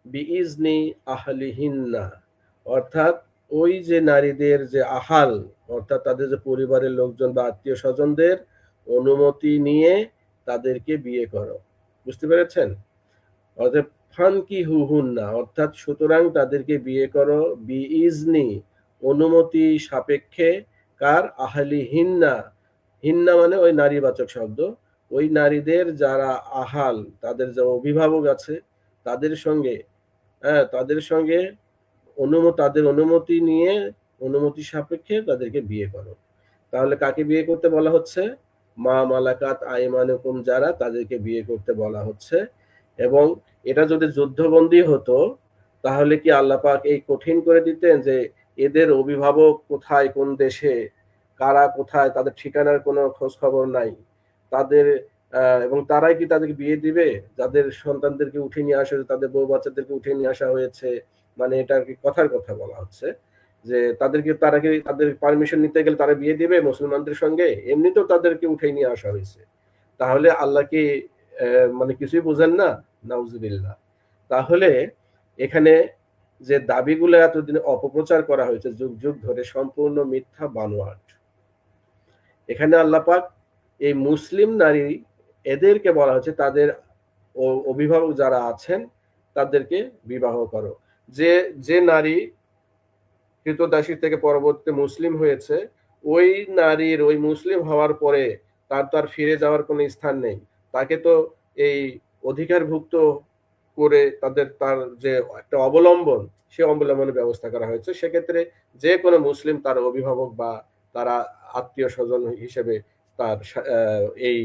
বিইজনি আহলিহিন্না, অর্থাৎ ওই যে নারীদের যে আহাল, অর্থাৎ তাদের যে পরিবারের লোকজন বা আত্মীয় স্বজনদের অনুমতি নিয়ে তাদেরকে বিয়ে করো। বুঝতে পেরেছেন? অর্থাৎ ফানকিহুহুন্না, অর্থাৎ সুতরাং তাদেরকে বিয়ে করো বিইজনি, অনুমতি সাপেক্ষে, কার? আহলিহিন্না, হিন্না মানে ওই নারীবাচক শব্দ, ওই নারীদের যারা আহাল, তাদের যে অভিভাবক আছে তাদের সঙ্গে, হ্যাঁ তাদের সঙ্গে তাদের অনুমতি নিয়ে, অনুমতি সাপেক্ষে তাদেরকে বিয়ে করো। তাহলে কাকে বিয়ে করতে বলা হচ্ছে? মা মালাকাত আইমানুকুম যারা, তাদেরকে বিয়ে করতে বলা হচ্ছে। এবং এটা যদি যুদ্ধবন্দী হতো তাহলে কি আল্লাহ পাক এই কঠিন করে দিতেন যে এদের অভিভাবক কোথায়, কোন দেশে, কারা কোথায়, তাদের ঠিকানার কোনো খোঁজ খবর নাই, তাদের এবং তারাই কি তাদেরকে বিয়ে দিবে? যাদের সন্তানদেরকে উঠে নিয়ে আসা হয়েছে, তাদের বউ বাচ্চাদেরকে উঠে নিয়ে আসা হয়েছে, মানে এটা আর কি কথার কথা বলা হচ্ছে যে তারা কি তাদের পারমিশন নিতে গেলে তারা বিয়ে দিবে মুসলমানদের সঙ্গে? এমনিতেও তাদেরকে উঠে নিয়ে আসা হয়েছে। তাহলে আল্লাহ কি মানে কিছুই বোঝেন না? নাউজুবিল্লাহ। তাহলে এখানে যে দাবিগুলো এতদিন অপপ্রচার করা হয়েছে যুগ যুগ ধরে, সম্পূর্ণ মিথ্যা, বানোয়াট। এখানে আল্লাহ পাক এই মুসলিম নারী, এদেরকে বলা হচ্ছে তাদের অভিভাবক যারা আছেন তাদেরকে বিবাহ করো। যে যে নারী ক্রীতদাসী থেকে পরবর্তীতে মুসলিম হয়েছে, ওই নারীর ওই মুসলিম হওয়ার পরে তার ফিরে যাওয়ার কোনো স্থান নেই। তাকে তো এই অধিকারভুক্ত করে তার যে একটা অবলম্বন, সে অবলম্বনের ব্যবস্থা করা হয়েছে। সেক্ষেত্রে যে কোনো মুসলিম তার অভিভাবক বা তারা আত্মীয় স্বজন হিসেবে তার এই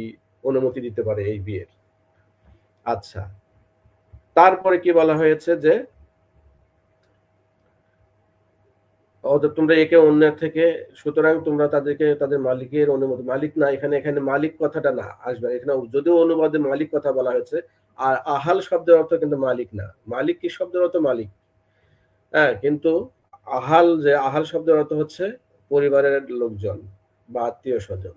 অনুমতি দিতে পারে এই বিয়ের। আচ্ছা, তারপরে কি বলা হয়েছে যে তোমরা একে অন্যের থেকে, সুতরাং তোমরা তাদেরকে তাদের মালিকের অনুমতি, মালিক না, এখানে এখানে মালিক কথাটা না আসবে, এখানে যদিও অনুবাদে মালিক কথা বলা হয়েছে, আর আহাল শব্দের অর্থ কিন্তু মালিক না। মালিক কি শব্দের অর্থ মালিক, হ্যাঁ, কিন্তু আহাল শব্দের অর্থ হচ্ছে পরিবারের লোকজন বা আত্মীয় স্বজন।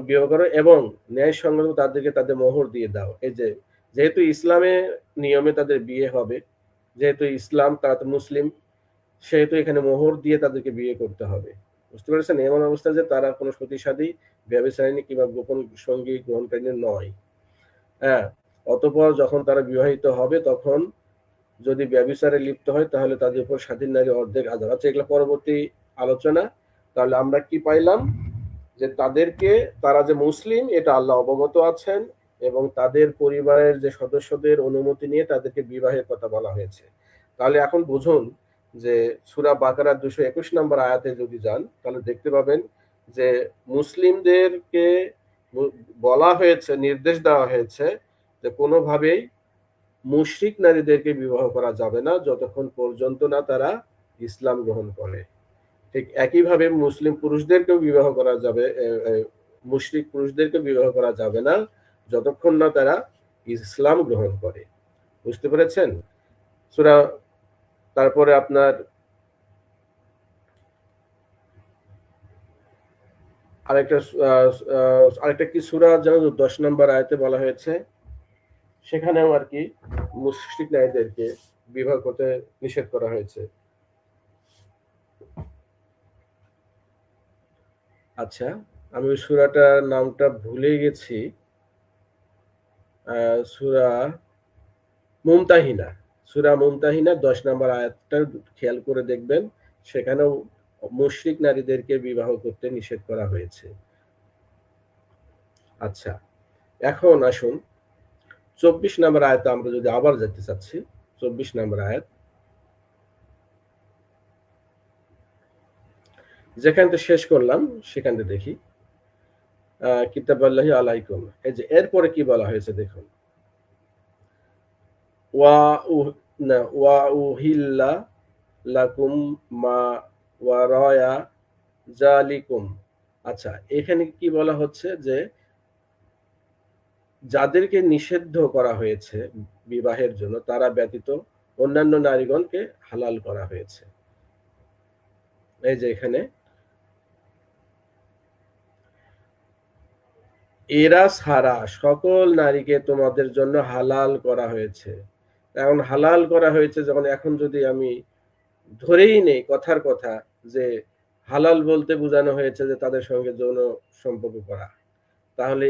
বিবাহ করো এবং ন্যায়সঙ্গত তাদেরকে তাদের মোহর দিয়ে দাও। এই যে যেহেতু ইসলামে নিয়মে তাদের বিয়ে হবে, যেহেতু ইসলাম, তারা তো মুসলিম, সেহেতু এখানে মোহর দিয়ে তাদেরকে বিয়ে করতে হবে। বুঝতে পেরেছেন? এমন অবস্থা যে তারা কোনো সতীসাধী, ব্যভিচারিণী কিংবা গোপন সঙ্গী গ্রহণকারী নয়। হ্যাঁ, অতঃপর যখন তারা বিবাহিত হবে তখন যদি ব্যভিচারে লিপ্ত হয় তাহলে তাদের উপর স্বাধীন নারী অর্ধেক আজাদ। আচ্ছা, এগুলো পরবর্তী আলোচনা। তাহলে আমরা কি পাইলাম? যে তারা যে মুসলিম এটা আল্লাহ অবগত আছেন, এবং তাদের পরিবারের যে সদস্যদের অনুমতি নিয়ে তাদেরকে বিবাহের কথা বলা হয়েছে। তাহলে এখন বুঝুন যে সূরা বাকারার 221 নম্বর আয়াতে যদি যান তাহলে দেখতে পাবেন যে মুসলিমদেরকে বলা হয়েছে, নির্দেশ দেওয়া হয়েছে যে কোনোভাবেই মুশরিক নারীদেরকে বিবাহ করা যাবে না যতক্ষণ পর্যন্ত না তারা ইসলাম গ্রহণ করে। ঠিক একইভাবে মুসলিম পুরুষদেরকেও বিবাহ করা যাবে, মুশরিক পুরুষদেরকে বিবাহ করা যাবে না যতক্ষণ না তারা ইসলাম গ্রহণ করে। বুঝতে পেরেছেন? সূরা, তারপরে আপনার আরেকটা কি সূরা যেন 10 নম্বর আয়াতে বলা হয়েছে, সেখানেও আর কি মুশরিক নারীদেরকে বিবাহ করতে নিষেধ করা হয়েছে। আচ্ছা, আমি ওই সূরাটার নামটা ভুলে গেছি। সূরা মুমতাহিনা, সূরা মুমতাহিনা 10 নম্বর আয়াতটা খেয়াল করে দেখবেন, সেখানেও মুশরিক নারীদেরকে বিবাহ করতে নিষেধ করা হয়েছে। আচ্ছা, এখন আসুন 24 নম্বর আয়াতে আমরা যদি আবার যেতে চাচ্ছি, 24 নম্বর আয়াত, যেখানটা শেষ করলাম সেখানটা দেখি। কিতাবাল্লাহি আলাইকুম, এই যে এরপরে কি বলা হয়েছে দেখুন, ওয়া উহিল্লা লাকুম মা ওয়ারায়া জালিকুম। আচ্ছা, এখানে কি বলা হচ্ছে যে যাদেরকে নিষিদ্ধ করা হয়েছে বিবাহের জন্য তারা ব্যতীত অন্যান্য নারীগণকে হালাল করা হয়েছে। এই যে এখানে এরা ছাড়া সকল নারীকে তোমাদের জন্য হালাল করা হয়েছে। এখন হালাল করা হয়েছে যখন, এখন যদি আমি ধরেই নেই কথার কথা যে হালাল বলতে বোঝানো হয়েছে যে তাদের সঙ্গে যৌন সম্পর্ক করা, তাহলে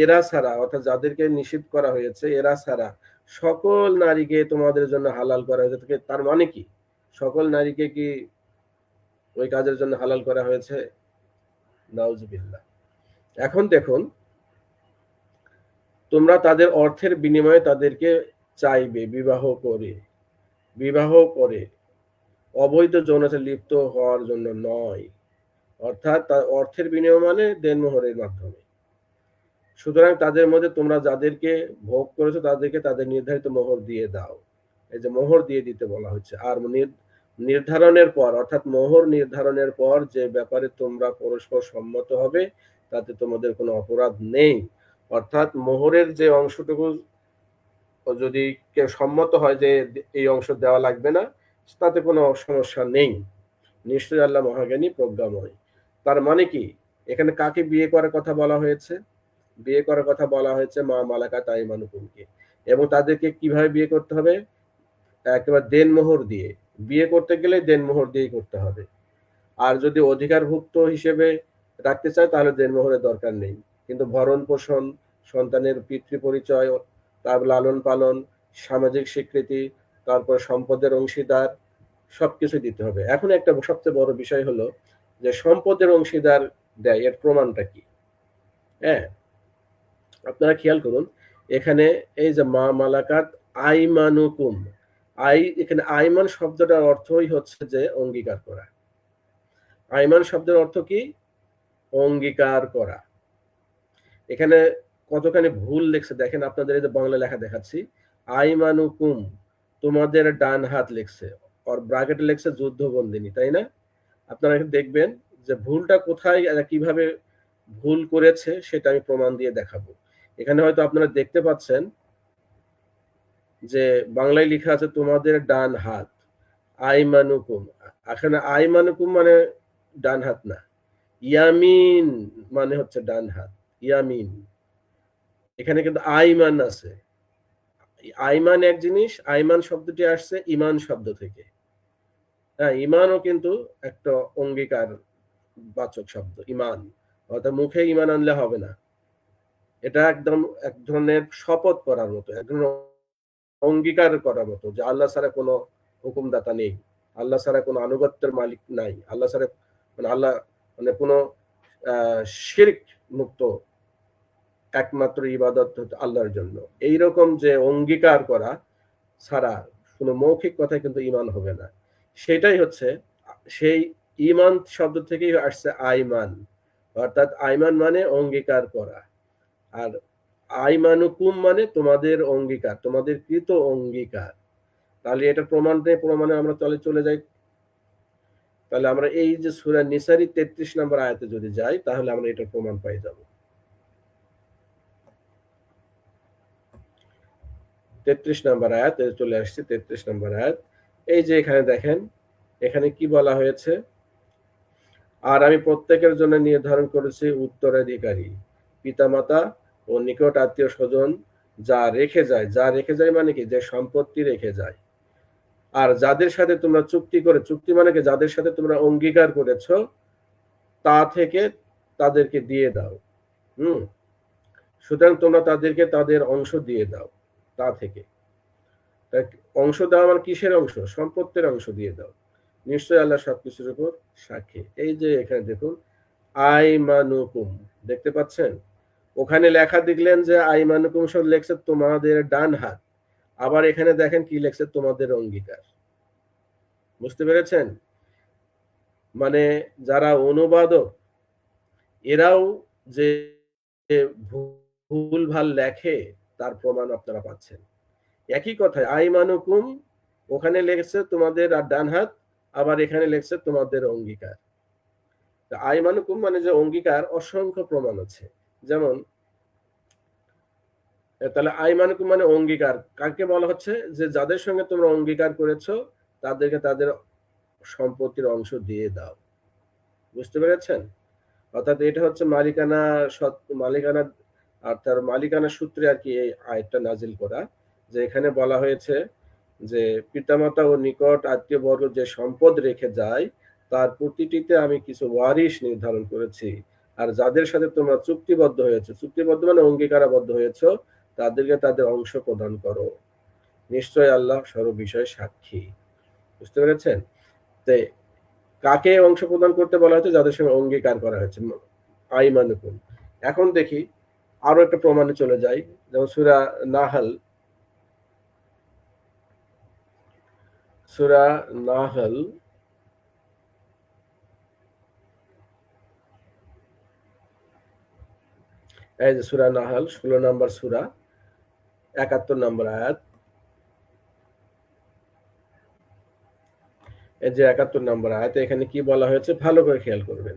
এরা ছাড়া, অর্থাৎ যাদেরকে নিষিদ্ধ করা হয়েছে এরা ছাড়া সকল নারীকে তোমাদের জন্য হালাল করা হয়েছে। তার মানে কি সকল নারীকে কি ওই কাজের জন্য হালাল করা হয়েছে? নাউজুবিল্লাহ। এখন দেখুন, তোমরা তাদের অর্থের বিনিময়ে তাদেরকে চাইবে বিবাহ করে অবৈধ যৌনাচারে লিপ্ত হওয়ার জন্য নয়। অর্থাৎ তার অর্থের বিনিময় মানে দেনমোহরের মাধ্যমে। সুতরাং তাদের মধ্যে তোমরা যাদেরকে ভোগ করেছো তাদেরকে তাদের নির্ধারিত মোহর দিয়ে দাও। এই যে মোহর দিয়ে দিতে বলা হচ্ছে। আর নির্ধারণের পর, অর্থাৎ মোহর নির্ধারণের পর যে ব্যাপারে তোমরা পরস্পর সম্মত হবে তাতে তোমাদের কোনো অপরাধ নেই। অর্থাৎ মোহরের যে অংশটুকু যদি কেউ সম্মত হয় যে এই অংশ দেওয়া লাগবে না, তাতে কোনো সমস্যা নেই। নিশ্চয়ই আল্লাহ মহাজ্ঞানী প্রজ্ঞাময়। তার মানে কি, এখানে কাকে বিয়ে করার কথা বলা হয়েছে? বিয়ে করার কথা বলা হয়েছে মা মালাকাত আইমানুকুমকে। এবং তাদেরকে কিভাবে বিয়ে করতে হবে? একেবারে দেনমোহর দিয়ে। বিয়ে করতে গেলে দেনমোহর দিয়েই করতে হবে। আর যদি অধিকারভুক্ত হিসেবে রাখতে চায় তাহলে দেনমোহরের দরকার নেই। কিন্তু ভরণ পোষণ, সন্তানের পিতৃ পরিচয়, তার লালন পালন, সামাজিক স্বীকৃতি, তারপর সম্পদের অংশীদার, সবকিছু দিতে হবে। এখন একটা সবচেয়ে বড় বিষয় হলো যে সম্পদের অংশীদার দেয়, এর প্রমাণটা কি? হ্যাঁ, আপনারা খেয়াল করুন, এখানে এই যে মা মালাকাত আইমানুকুম, এখানে আইমান শব্দটার অর্থই হচ্ছে যে অঙ্গীকার করা। আইমান শব্দের অর্থ কি? অঙ্গীকার করা। এখানে কতখানি ভুল লেখছে দেখেন, আপনাদের এই যে বাংলা লেখা দেখাচ্ছি, আইমানুকুম, তোমাদের ডান হাত লেখছে, আর ব্র্যাকেটে লেখছে যুদ্ধবন্দিনী, তাই না? আপনারা দেখবেন যে ভুলটা কোথায়, কিভাবে ভুল করেছে সেটা আমি প্রমাণ দিয়ে দেখাবো। এখানে হয়তো আপনারা দেখতে পাচ্ছেন যে বাংলায় লেখা আছে তোমাদের ডান হাত, আইমানুকুম। এখানে আইমানুকুম মানে ডান হাত না, ইয়ামিন মানে হচ্ছে ডান হাত, ইয়ামিন। এখানে কিন্তু আইমান আছে। আইমান এক জিনিস, আইমান শব্দটি আসছে ইমান শব্দ থেকে। হ্যাঁ, ইমানও কিন্তু একটা অঙ্গীকার বাচক শব্দ, ইমান। অর্থাৎ মুখে ইমান আনলে হবে না, এটা একদম এক ধরনের শপথ করার মতো, এক ধরনের অঙ্গীকার করার মতো যে আল্লাহ ছাড়া কোনো হুকুমদাতা নেই, আল্লাহ ছাড়া কোনো আনুগত্যের মালিক নাই, আল্লাহ ছাড়া মানে আল্লাহ মানে কোনো শিরক মুক্ত একমাত্র ইবাদত আল্লাহর জন্য, এইরকম যে অঙ্গীকার করা ছাড়া কোনো মৌখিক কথায় কিন্তু ইমান হবে না। সেটাই হচ্ছে সেই ইমান শব্দ থেকেই আসছে আইমান। অর্থাৎ আইমান মানে অঙ্গীকার করা, আর আইমানুকুম মানে তোমাদের অঙ্গীকার, তোমাদের কৃত অঙ্গীকার। তাহলে এটা প্রমাণ নেই, প্রমাণে আমরা চলে যাই। তাহলে আমরা এই যে সূরা নিসারী 33 নম্বর আয়াতে যদি যাই তাহলে আমরা এটার প্রমাণ পাই যাব। 33 নম্বর আয়াত চলে আসছে, 33 নম্বর আয়াত। এই যে এখানে দেখেন, এখানে কি বলা হয়েছে? আর আমি প্রত্যেকের জন্য নির্ধারণ করেছি উত্তরাধিকারী, পিতামাতা ও নিকট আত্মীয় স্বজন যা রেখে যায়। যা রেখে যায় মানে কি? যে সম্পত্তি রেখে যায়। আর যাদের সাথে তোমরা চুক্তি করে, চুক্তি মানে কি? যাদের সাথে তোমরা অঙ্গীকার করেছো তা থেকে তাদেরকে দিয়ে দাও। হুম, সুতরাং তোমরা তাদেরকে তাদের অংশ দিয়ে দাও তা থেকে। অংশ দেওয়া মানে কিসের অংশ? সম্পত্তির অংশ দিয়ে দাও। নিশ্চয়ই আল্লাহ সবকিছুর উপর সাক্ষী। এই যে এখানে দেখুন আইমানুকুম, দেখতে পাচ্ছেন? ওখানে লেখা দেখলেন যে আইমানুকুম সব লেখছে তোমাদের ডান হাত, আবার এখানে দেখেন কি লেখছে? তোমাদের অঙ্গীকার। বুঝতে পেরেছেন? মানে যারা অনুবাদক এরাও যে ভুল ভাল লেখে তার প্রমাণ আপনারা পাচ্ছেন। একই কথায় আইমানুকুম, ওখানে লেখছে তোমাদের আর ডান হাত, আবার এখানে লেখছে তোমাদের অঙ্গীকার। আইমানুকুম মানে যে অঙ্গীকার, অসংখ্য প্রমাণ আছে। যেমন তাহলে আইমানুকুম মানে অঙ্গীকার কাকে বলা হচ্ছে? যে যাদের সঙ্গে তোমরা অঙ্গীকার করেছো তাদেরকে তাদের সম্পত্তির অংশ দিয়ে দাও। বুঝতে পেরেছেন? অর্থাৎ এটা হচ্ছে মালিকানা, মালিকানা, আর তার মালিকানা সূত্রে আর কি এই আয়াতটা নাজিল করা। যে এখানে বলা হয়েছে যে পিতামাতা ও নিকট আত্মীয় বর্গ যে সম্পদ রেখে যায় তার প্রতিটিতে আমি কিছু ওয়ারিশ নির্ধারণ করেছি। আর যাদের সাথে তোমরা চুক্তিবদ্ধ হয়েছে, চুক্তিবদ্ধ মানে অঙ্গীকারাবদ্ধ হয়েছে, তাদেরকে তাদের অংশ প্রদান করো। নিশ্চয় আল্লাহ সর্ব বিষয়ে সাক্ষী। বুঝতে পেরেছেন? তে কাকে অংশ প্রদান করতে বলা হয়েছে? যাদের সঙ্গে অঙ্গীকার করা হয়েছে, আইমানুকুম। এখন দেখি আরো একটা প্রমাণে চলে যাই, যেমন সূরা নাহল, সূরা নাহল এই যে সূরা নাহল 16 নম্বর সূরা 71 নম্বর আয়াত। এই যে 71 নম্বর আয়াতে এখানে কি বলা হয়েছে ভালো করে খেয়াল করবেন।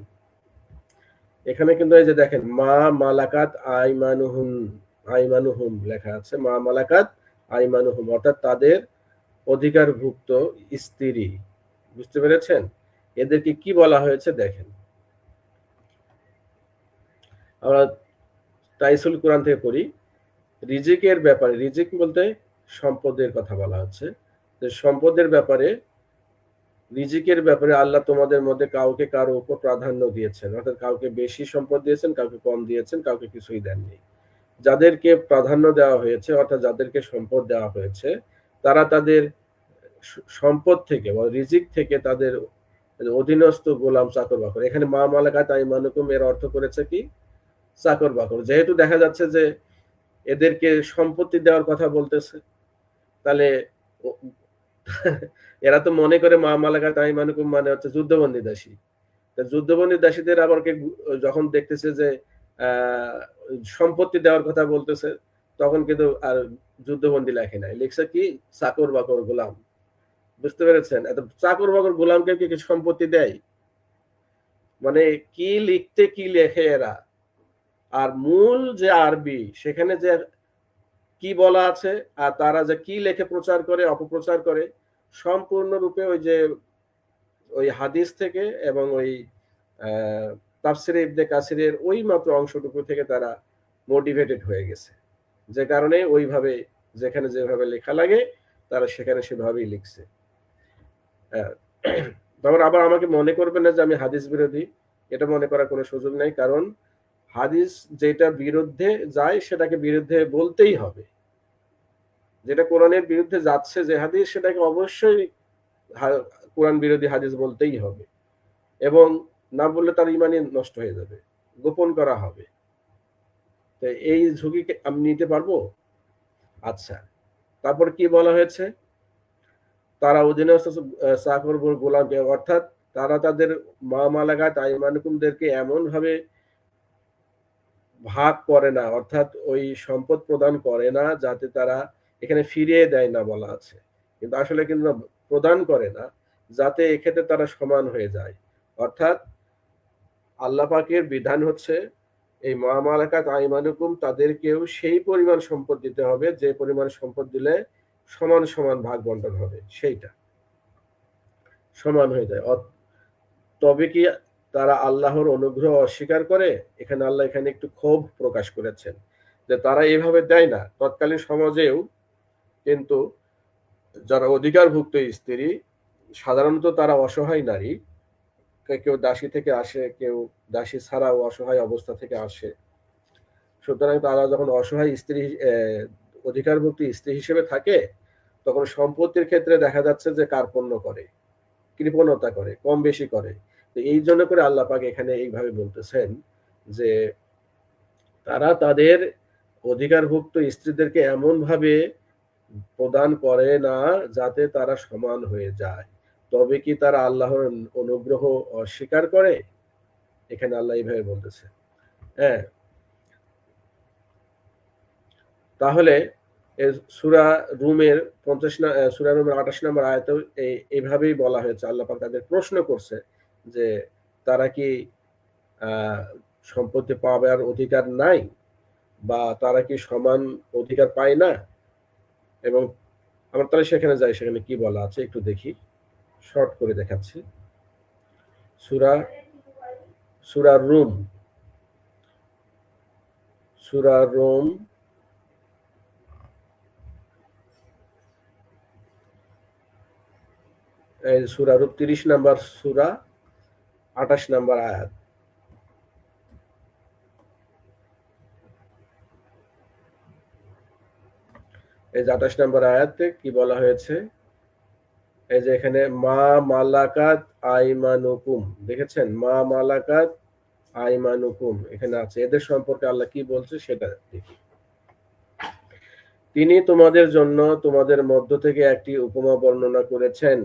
এখানে কিন্তু এই যে দেখেন মা মালাকাত আইমানুহুম লেখা আছে, মা মালাকাত আইমানুহুম অর্থাৎ তাদের অধিকারভুক্ত স্ত্রী। বুঝতে পেরেছেন? এদেরকে কি বলা হয়েছে দেখেন। আমরা তাইসুল কোরআন থেকে পড়ি। রিজিকের ব্যাপারে, রিজিক বলতে সম্পদের কথা বলা হচ্ছে। যে সম্পদের ব্যাপারে, রিজিকের ব্যাপারে আল্লাহ তোমাদের মধ্যে কাউকে কারো উপর প্রাধান্য দিয়েছেন, অর্থাৎ কাউকে বেশি সম্পদ দিয়েছেন, কাউকে কম দিয়েছেন, কাউকে কিছুই দেননি। যাদেরকে প্রাধান্য দেওয়া হয়েছে অর্থাৎ যাদেরকে সম্পদ দেওয়া হয়েছে তারা তাদের সম্পদ থেকে বা রিজিক থেকে তাদের অধীনস্থ গোলাম চাকর বাকর। এখানে মা মালাকাত আইমানুকুম এর অর্থ করেছে কি চাকর বাকর। যেহেতু দেখা যাচ্ছে যে এদেরকে সম্পত্তি দেওয়ার কথা বলতেছে, তাহলে এরা তো মনে করে মা মালাকাত আইমানুকুম মানে হচ্ছে যুদ্ধবন্দী দাসী। যুদ্ধবন্দী দাসীদের আবার যখন দেখতেছে যে সম্পত্তি দেওয়ার কথা বলতেছে, তখন কিন্তু আর যুদ্ধবন্দী লেখে নাই, লিখছে কি চাকর বাকর গোলাম। বুঝতে পেরেছেন? এত চাকর বাকর গোলামকে কি সম্পত্তি দেয়? মানে কি লিখতে কি লেখে এরা। আর মূল যে আরবি সেখানে যে কি বলা আছে আর তারা যে কি লেখে প্রচার করে অপপ্রচার করে, সম্পূর্ণরূপে ওই যে ওই হাদিস থেকে এবং ওই তাফসিরে ইবনে কাসিরের ওই মাত্র অংশটুকু থেকে তারা মোটিভেটেড হয়ে গেছে। যে কারণে ওইভাবে যেখানে যেভাবে লেখা লাগে তারা সেখানে সেভাবেই লিখছে। তারপর আবার আমাকে মনে করবেন না যে আমি হাদিস বিরোধী, এটা মনে করার কোনো সুযোগ নেই। কারণ হাদিস যেটা বিরুদ্ধে যায় সেটাকে বিরুদ্ধে বলতেই হবে। যেটা কোরআনের বিরুদ্ধে যাচ্ছে যে হাদিস, সেটাকে অবশ্যই কোরআন বিরোধী হাদিস বলতেই হবে, এবং না বললে তার ইমানই নষ্ট হয়ে যাবে, গোপন করা হবে। তো এই ঝুঁকি আমি নিতে পারবো? আচ্ছা, তারপর কি বলা হয়েছে? তারা অধীনস্থ চাকর গোলামকে, অর্থাৎ তারা তাদের মা মালাকাত আইমানুকুমদেরকে এমন ভাবে ভাগ করে না, অর্থাৎ ওই সম্পদ প্রদান করে না যাতে তারা, এখানে ফিরিয়ে দেয় না বলা আছে, কিন্তু আসলে কিন্তু প্রদান করে না যাতে এক্ষেত্রে তারা সমান হয়ে যায়। অর্থাৎ আল্লাহ পাকের বিধান হচ্ছে এই মা মালাকাত আইমানুকুম তাদেরকেও সেই পরিমাণ সম্পদ দিতে হবে যে পরিমাণ সম্পদ দিলে সমান সমান ভাগ বন্টন হবে, সেইটা সমান হয়ে যায়। তবে কি তারা আল্লাহর অনুগ্রহ অস্বীকার করে? এখানে আল্লাহ এখানে একটু ক্ষোভ প্রকাশ করেছেন যে তারা এইভাবে দেয় না। তৎকালীন সমাজেও কিন্তু যারা অধিকারভুক্ত স্ত্রী, সাধারণত তারা অসহায় নারী, কেউ দাসী থেকে আসে, কেউ দাসী ছাড়াও অসহায় অবস্থা থেকে আসে। সুতরাং তারা যখন অসহায় স্ত্রী অধিকারভুক্ত স্ত্রী হিসেবে থাকে, তখন সম্পত্তির ক্ষেত্রে দেখা যাচ্ছে যে কার্পণ্য করে, কৃপণতা করে, কম বেশি করে। তো এই জন্য করে আল্লাহ পাক এখানে এইভাবে বলতেছেন যে তারা তাদের অধিকারভুক্ত স্ত্রীদেরকে এমন ভাবে প্রদান করে না যাতে তারা সমান হয়ে যায়। তবে কি তারা আল্লাহর অনুগ্রহ অস্বীকার করে? এখানে আল্লাহ এইভাবে বলতেছে। হ্যাঁ, তাহলে সূরা রুমের 28 নম্বর আয়াতেও এইভাবেই বলা হয়েছে। আল্লাহ পাক তাদের প্রশ্ন করছে যে তারা কি সম্পত্তি পাবার অধিকার নাই, বা তারা কি সমান অধিকার পায় না? এবং আমরা তাহলে সেখানে যাই, সেখানে কি বলা আছে একটু দেখি, শর্ট করে দেখাচ্ছি। সূরা রুম, সূরা রুম সূরা রুম 30 নম্বর সূরা 28 নম্বর আয়াত। এই যে 28 নম্বর আয়াতে কি বলা হয়েছে? এই যে এখানে মা মালাকাত আইমানুকুম, দেখেছেন? মা মালাকাত আইমানুকুম এখানে আছে। এদের সম্পর্কে আল্লাহ কি বলছে সেটা দেখি। তিনি তোমাদের জন্য তোমাদের মধ্য থেকে একটি উপমা বর্ণনা করেছেন।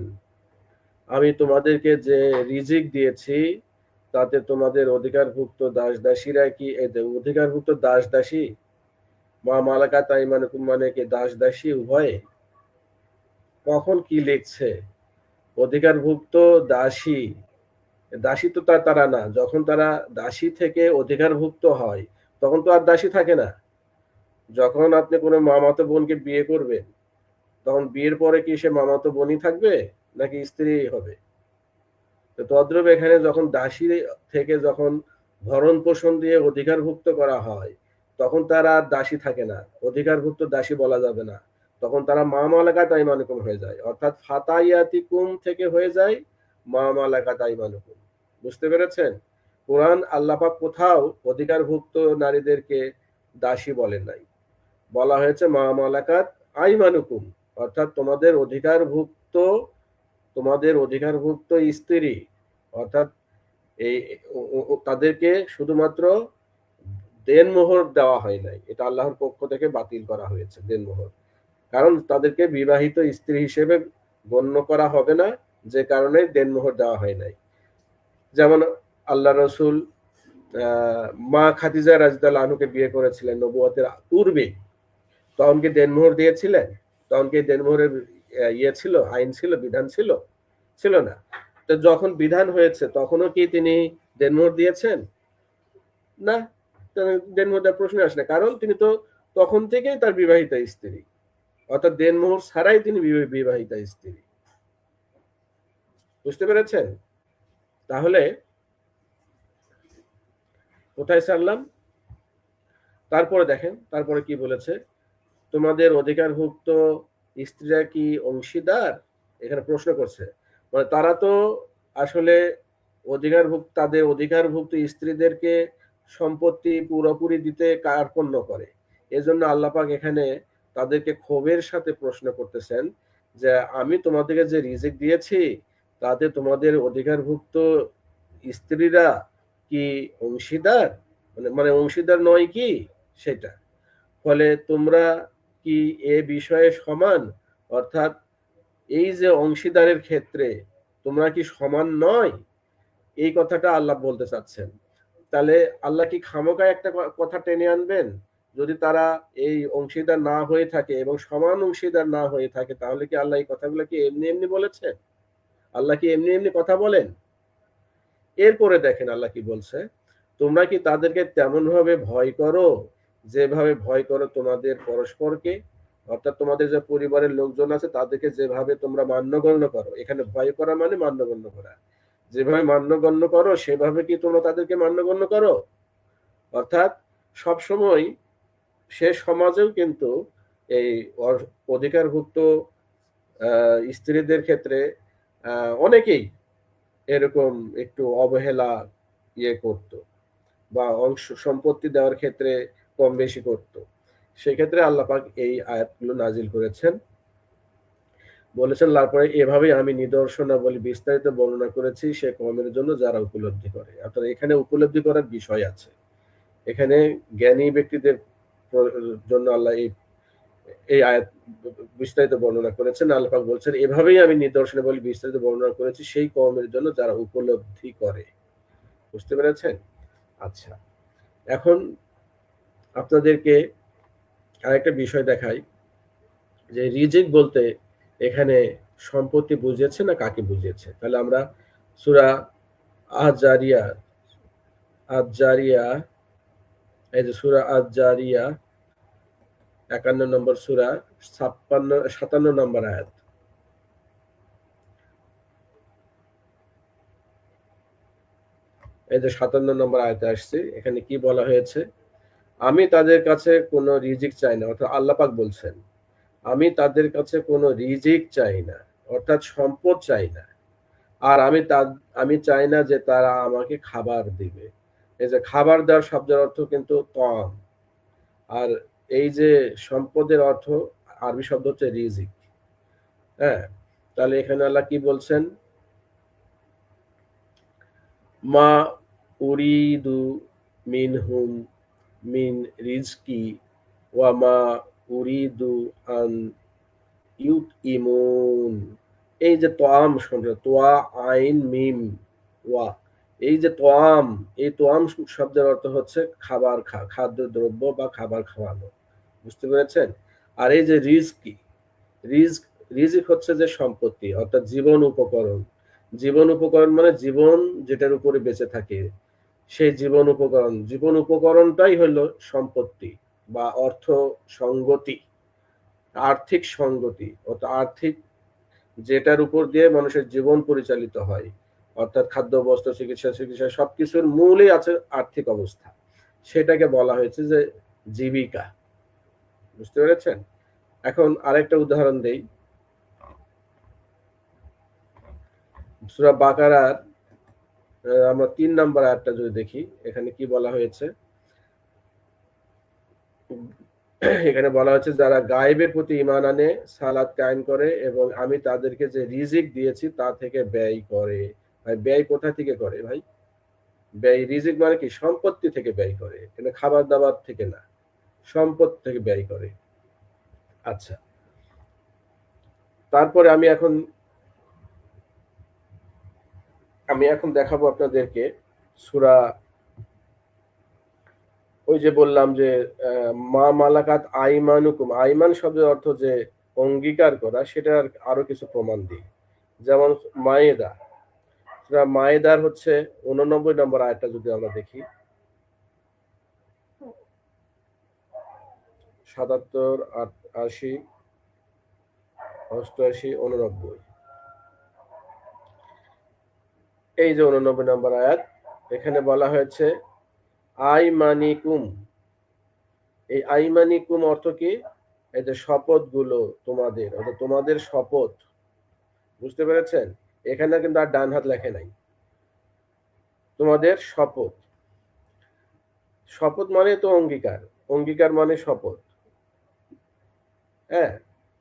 আমি তোমাদেরকে যে রিজিক দিয়েছি তাতে তোমাদের অধিকারভুক্ত দাস দাসীরা কি অধিকারভুক্ত দাস দাসী, মা মালাকাত আইমানুকুম মানে কি দাস দাসী উভয়ে? কখন কি লিখছে? অধিকারভুক্ত দাসী, দাসী তো তারা না। যখন তারা দাসী থেকে অধিকারভুক্ত হয় তখন তো আর দাসী থাকে না। যখন আপনি কোনো মামাতো বোনকে বিয়ে করবেন তখন বিয়ের পরে কি সে মামাতো বোনই থাকবে নাকি স্ত্রী হবে? তো তদ্রূপ এখানে যখন দাসী থেকে যখন ভরণ পোষণ দিয়ে অধিকারভুক্ত করা হয় তখন তারা আর দাসী থাকে না, অধিকারভুক্ত দাসী বলা যাবে না। তখন তারা মা মালাকাত আইমানুকুম হয়ে যায়, অর্থাৎ ফাতাইয়াতিকুম থেকে হয়ে যায় মা মালাকাত আইমানুকুম। বুঝতে পেরেছেন? কোরআন আল্লাহ পাক কোথাও অধিকারভুক্ত নারীদেরকে দাসী বলেন নাই, বলা হয়েছে মা মালাকাত আইমানুকুম, অর্থাৎ তোমাদের অধিকারভুক্ত স্ত্রী, অর্থাৎ এই তাদেরকে শুধুমাত্র দেনমোহর দেওয়া হয় নাই, এটা আল্লাহর পক্ষ থেকে বাতিল করা হয়েছে দেনমোহর, কারণ তাদেরকে বিবাহিত স্ত্রী হিসেবে গণ্য করা হবে না, যে কারণে দেনমোহর দেওয়া হয় নাই। যেমন আল্লাহ রসুল মা খাদিজা রাদিয়াল্লাহু আনহাকে বিয়ে করেছিলেন নবুয়তের পূর্বে, তখন কি দেনমোহর দিয়েছিলেন? তখন কি দেনমোহরের ইয়ে ছিল, আইন ছিল, বিধান ছিল? ছিল না। তো যখন বিধান হয়েছে তখনও কি তিনি দেনমোহর দিয়েছেন? না, দেনমোহর দেওয়ার প্রশ্ন আসে না, কারণ তিনি তো তখন থেকেই তার বিবাহিতা স্ত্রী, অর্থাৎ দেনমোহর ছাড়াই তিনি বিবাহিতা স্ত্রী। বুঝতে পেরেছেন? তাহলে কোথায় ছাড়লাম? তারপরে দেখেন তারপরে কি বলেছে, তোমাদের অধিকারভুক্ত স্ত্রীরা কি অংশীদার? এখানে প্রশ্ন করছে, মানে তারা তো আসলে তাদের অধিকারভুক্ত স্ত্রীদেরকে সম্পত্তি পুরোপুরি দিতে কার্পণ্য করে। এজন্য আল্লাহ পাক এখানে তাদেরকে ক্ষোভের সাথে প্রশ্ন করতেছেন যে আমি তোমাদেরকে যে রিজিক দিয়েছি তাতে তোমাদের অধিকারভুক্ত স্ত্রীরা কি অংশীদার, মানে অংশীদার নয় কি সেটা? ফলে তোমরা কি এ বিষয়ে সমান, অর্থাৎ এই যে অংশীদারের ক্ষেত্রে তোমরা কি সমান নয়, এই কথাটা আল্লাহ বলতে চাচ্ছেন। তাহলে আল্লাহ কি খামোকায় একটা কথা টেনে আনবেন? যদি তারা এই অংশীদার না হয়ে থাকে এবং সমান অংশীদার না হয়ে থাকে তাহলে কি আল্লাহ এই কথাগুলো কি এমনি এমনি বলেছেন? আল্লাহ কি এমনি এমনি কথা বলেন? এরপরে দেখেন আল্লাহ কি বলছে, তোমরা কি তাদেরকে তেমন ভাবে ভয় করো যেভাবে ভয় করো তোমাদের পরস্পরকে, অর্থাৎ তোমাদের যে পরিবারের লোকজন আছে তাদেরকে যেভাবে তোমরা মান্যগণ্য করো, এখানে ভয় করা মানে মান্যগণ্য করা, যেভাবে মান্যগণ্য করো সেভাবে কি তোমরা তাদেরকে মান্যগণ্য করো? অর্থাৎ সবসময় সে সমাজেও কিন্তু এই অধিকারভুক্ত স্ত্রীদের ক্ষেত্রে অনেকেই এরকম একটু অবহেলা করত বা অংশ সম্পত্তি দেওয়ার ক্ষেত্রে কম বেশি করত। সেক্ষেত্রে আল্লাহ পাক এই আয়াতগুলো নাজিল করেছেন, বলেছেন তারপরে এভাবেই আমি নিদর্শনাবলী বিস্তারিত বর্ণনা করেছি সে কওমের জন্য যারা উপলব্ধি করে। অর্থাৎ এখানে উপলব্ধি করার বিষয় আছে, এখানে জ্ঞানী ব্যক্তিদের জন্য আল্লাহ এই আয়াত বিস্তারিত বর্ণনা করেছেন। আল্লাহ পাক বলছেন এভাবেই আমি নিদর্শনাবলী বিস্তারিত বর্ণনা করেছি সেই কওমের জন্য যারা উপলব্ধি করে। বুঝতে পেরেছেন? আচ্ছা, এখন আপনাদেরকে আরেকটা বিষয় দেখাই যে রিজিক বলতে এখানে সম্পত্তি বুঝিয়েছে না কাকে বুঝিয়েছে। তাহলে আমরা সূরা আজ-জারিয়া এই যে সূরা আজ-জারিয়া ৫১ নম্বর সূরা ৫৭ নম্বর আয়াত, এই যে ৫৭ নম্বর আয়াতে আসছে, এখানে কি বলা হয়েছে, আমি তাদের কাছে কোনো রিজিক চাই না, অর্থাৎ আল্লাহ পাক বলছেন আমি তাদের কাছে কোনো রিজিক চাই না, অর্থাৎ সম্পদ চাই না, আর আমি চাই না যে তারা আমাকে খাবার দিবে। এই যে খাবার দেওয়ার শব্দের অর্থ কিন্তু তম, আর এই যে সম্পদের অর্থ আরবি শব্দ হচ্ছে রিজিক। হ্যাঁ, তাহলে এখানে আল্লাহ কি বলছেন, মা উরিদু মিনহুম মিন রিজকি ওয়া মা উরিদু আন ইউতইমুন। এই যে তোয়াম শুনছে, তোয়া আইন মিম ওয়া, এই যে তোয়াম, এই তোয়াম শব্দের অর্থ হচ্ছে খাবার, খাদ্য দ্রব্য বা খাবার খাওয়ানো, বুঝতে পেরেছেন? আর এই যে রিজক কি, রিজক, রিজিক হচ্ছে যে সম্পত্তি, অর্থাৎ জীবন উপকরণ। জীবন উপকরণ মানে জীবন যেটার উপরে বেঁচে থাকে, সেই জীবন উপকরণ, জীবন উপকরণটাই হলো সম্পত্তি বা অর্থ সঙ্গতি, আর্থিক সঙ্গতি, অর্থাৎ আর্থিক, যেটার উপর দিয়ে মানুষের জীবন পরিচালিত হয়, অর্থাৎ খাদ্য, বস্ত্র, চিকিৎসা সবকিছুর মূলেই আছে আর্থিক অবস্থা। সেটাকে বলা হয়েছে যে জীবিকা, বুঝতে পেরেছেন? এখন আরেকটা উদাহরণ দেই। সূরা বাকারার আমরা 3 নম্বর আয়াতটা যদি দেখি, এখানে কি বলা হয়েছে? এখানে বলা হচ্ছে যারা গায়েবের প্রতি ঈমান আনে, সালাত কায়েম করে এবং আমি তাদেরকে যে রিজিক দিয়েছি তা থেকে ব্যয় করে। ভাই ব্যয় কোথা থেকে করে ভাই? ব্যয়, রিজিক মানে কি? সম্পত্তি থেকে ব্যয় করে, কিন্তু খাবার দাবার থেকে না, সম্পদ থেকে ব্যয় করে। আচ্ছা, তারপরে আমি এখন দেখাবো আপনাদেরকে সূরা, ওই যে বললাম যে মা মালাকাত আইমানুকুম, আইমান শব্দের অর্থ যে অঙ্গীকার করা, সেটার আরো কিছু প্রমাণ দিই। যেমন মায়েদা, সূরা মায়েদার হচ্ছে 89 নম্বর আয়াতটা যদি আমরা দেখি, 77, 88, 88, 89, এই যে 89 নম্বর আয়াত, এখানে বলা হয়েছে আইমানিকুম। এই আইমানিকুম অর্থ কি? এই যে শপথ গুলো তোমাদের, অর্থাৎ তোমাদের শপথ, বুঝতে পেরেছেন? এখানে কিন্তু আর ডান হাত লেখে নাই, তোমাদের শপথ। শপথ মানে তো অঙ্গীকার, অঙ্গীকার মানে শপথ। হ্যাঁ,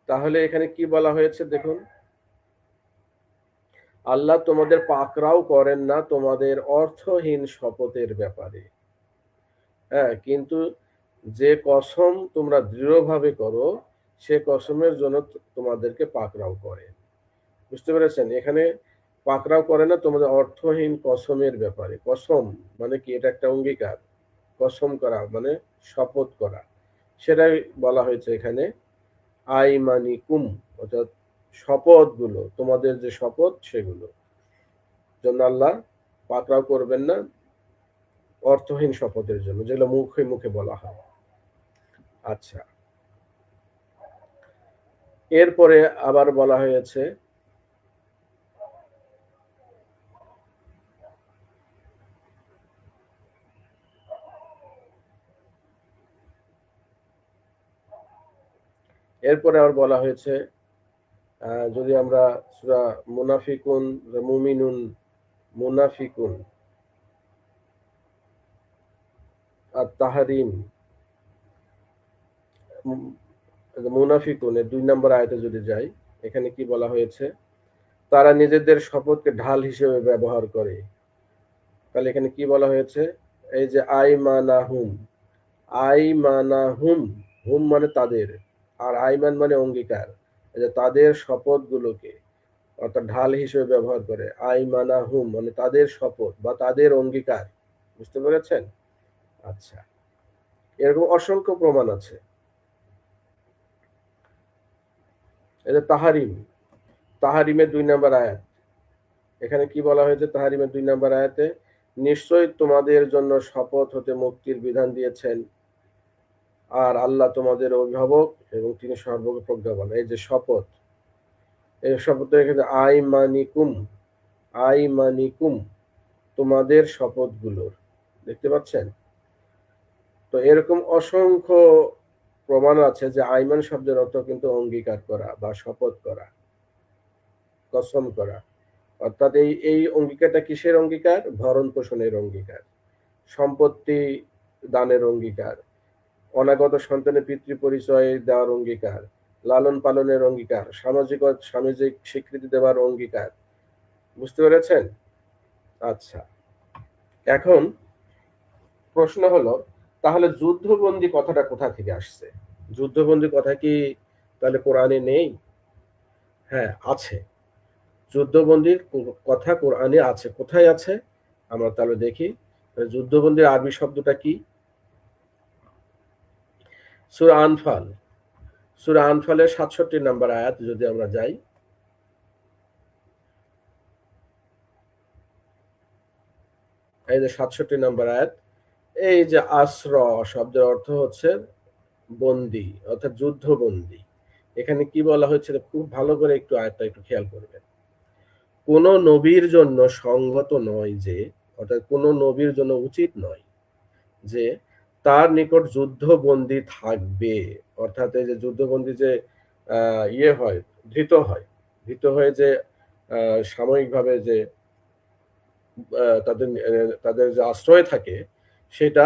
তাহলে এখানে কি বলা হয়েছে দেখুন, আল্লাহ তোমাদের পাকড়াও করেন না তোমাদের অর্থহীন শপথের ব্যাপারে। হ্যাঁ, কিন্তু যে কসম তোমরা দৃঢ়ভাবে করো, সে কসমের জন্য তোমাদেরকে পাকড়াও করে। বুঝতে পেরেছেন? এখানে পাকড়াও করে না তোমাদের অর্থহীন কসমের ব্যাপারে। কসম মানে কি? এটা একটা অঙ্গীকার। কসম করা মানে শপথ করা, সেটাই বলা হয়েছে এখানে আইমানিকুম, অর্থাৎ শপথ গুলো, তোমাদের যে শপথ সেগুলো জন্য আল্লাহ পাকড়াও করবেন না অর্থহীন শপথের জন্য, যেগুলো মুখে মুখে বলা হয়। আচ্ছা, এরপরে আবার বলা হয়েছে এরপরে আবার বলা হয়েছে যদি আমরা সূরা মুনাফিকুন, মুমিনুন, মুনাফিকুন, আর তাহারিম, মুনাফিকুন এর 2 নম্বর আয়াতে যদি যাই, এখানে কি বলা হয়েছে? তারা নিজেদের শপথকে ঢাল হিসেবে ব্যবহার করে। তাহলে এখানে কি বলা হয়েছে? এই যে আইমানাহুম, আইমানাহুম, হুম মানে তাদের, আর আইমান মানে অঙ্গীকার, এই যে তাদের শপথ গুলোকে, অর্থাৎ ঢাল হিসেবে ব্যবহার করে। আইমানাহুম মানে তাদের শপথ বা তাদের অঙ্গীকার, বুঝতে পেরেছেন? আচ্ছা, এরকম অসংখ্য প্রমাণ আছে। এই যে তাহারিম, তাহারিমের 2 নম্বর আয়াত, এখানে কি বলা হয়েছে? তাহারিমের 2 নম্বর আয়াতে, নিশ্চয়ই তোমাদের জন্য শপথ হতে মুক্তির বিধান দিয়েছেন, আর আল্লাহ তোমাদের অভিভাবক এবং তিনি সর্বজ্ঞ। এই যে শপথ, এই শপথ এখানে আইমানিকুম, আইমানিকুম তোমাদের শপথগুলোর, দেখতে পাচ্ছেন? তো এরকম অসংখ্য প্রমাণ আছে যে আইমান শব্দের অর্থ কিন্তু অঙ্গীকার করা বা শপথ করা, কসম করা। অর্থাৎ এই এই অঙ্গীকারটা কিসের অঙ্গীকার? ভরণ পোষণের অঙ্গীকার, সম্পত্তি দানের অঙ্গীকার, অনাগত সন্তানের পিতৃ পরিচয় দেওয়ার অঙ্গীকার, লালন পালনের অঙ্গীকার, সামাজিক স্বীকৃতি দেওয়ার অঙ্গীকার, বুঝতে পেরেছেন? আচ্ছা, এখন প্রশ্ন হলো, তাহলে যুদ্ধবন্দী কথাটা কোথা থেকে আসছে? যুদ্ধবন্দী কথা কি তাহলে কোরআনে নেই? হ্যাঁ আছে, যুদ্ধবন্দির কথা কোরআনে আছে। কোথায় আছে? আমরা তাহলে দেখি যুদ্ধবন্দির আরবি শব্দটা কি। সূরা আনফাল, সূরা আনফালের ৬৭ নম্বর আয়াত যদি আমরা যাই, এই যে ৬৭ নম্বর আয়াত, এই যে আসর শব্দের অর্থ হচ্ছে বন্দী, অর্থাৎ যুদ্ধবন্দী। এখানে কি বলা হয়েছে খুব ভালো করে একটু আয়াতটা একটু খেয়াল করবেন। কোন নবীর জন্য সঙ্গত নয় যে, অর্থাৎ কোন নবীর জন্য উচিত নয় যে তার নিকট যুদ্ধবন্দী থাকবে, অর্থাৎ এই যে যুদ্ধবন্দী যে ইয়ে হয়, ধৃত হয়, ধৃত হয়ে যে সাময়িকভাবে যে তাদের তাদের যে আশ্রয় থাকে সেটা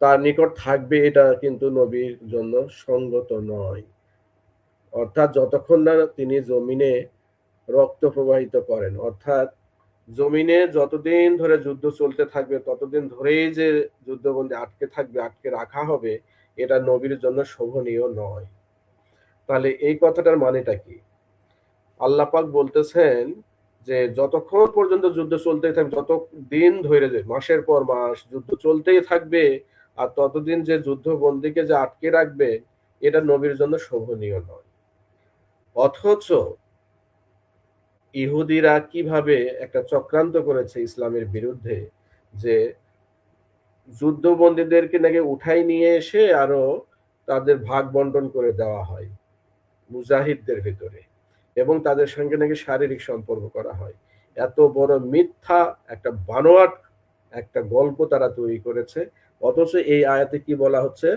তার নিকট থাকবে, এটা কিন্তু নবীর জন্য সঙ্গত নয়। অর্থাৎ যতক্ষণ না তিনি জমিনে রক্ত প্রবাহিত করেন, অর্থাৎ জমিনে যতদিন ধরে যুদ্ধ চলতে থাকবে ততদিন ধরেই যে যুদ্ধবন্দী আটকে থাকবে, আটকে রাখা হবে, এটা নবীর জন্য শোভনীয় নয়। তাহলে এই কথাটার মানেটা কি? আল্লাহ পাক বলতেছেন যে যতক্ষণ পর্যন্ত যুদ্ধ চলতেই থাকবে, যত দিন ধরে, যে মাসের পর মাস যুদ্ধ চলতেই থাকবে, আর ততদিন যে যুদ্ধবন্দীকে যে আটকে রাখবে, এটা নবীর জন্য শোভনীয় নয়। অথচ ইহুদিরা কিভাবে একটা চক্রান্ত করেছে ইসলামের বিরুদ্ধে, যে যুদ্ধবন্দীদেরকে নাকি উঠাই নিয়ে এসে আরো তাদের ভাগ বন্টন করে দেওয়া হয় মুজাহিদদের ভিতরে, এবং তাদের সঙ্গে নাকি শারীরিক সম্পর্ক করা হয়। এত বড় মিথ্যা একটা বানোয়াট একটা গল্প তারা তৈরি করেছে। অথচ এই আয়াতে কি বলা হচ্ছে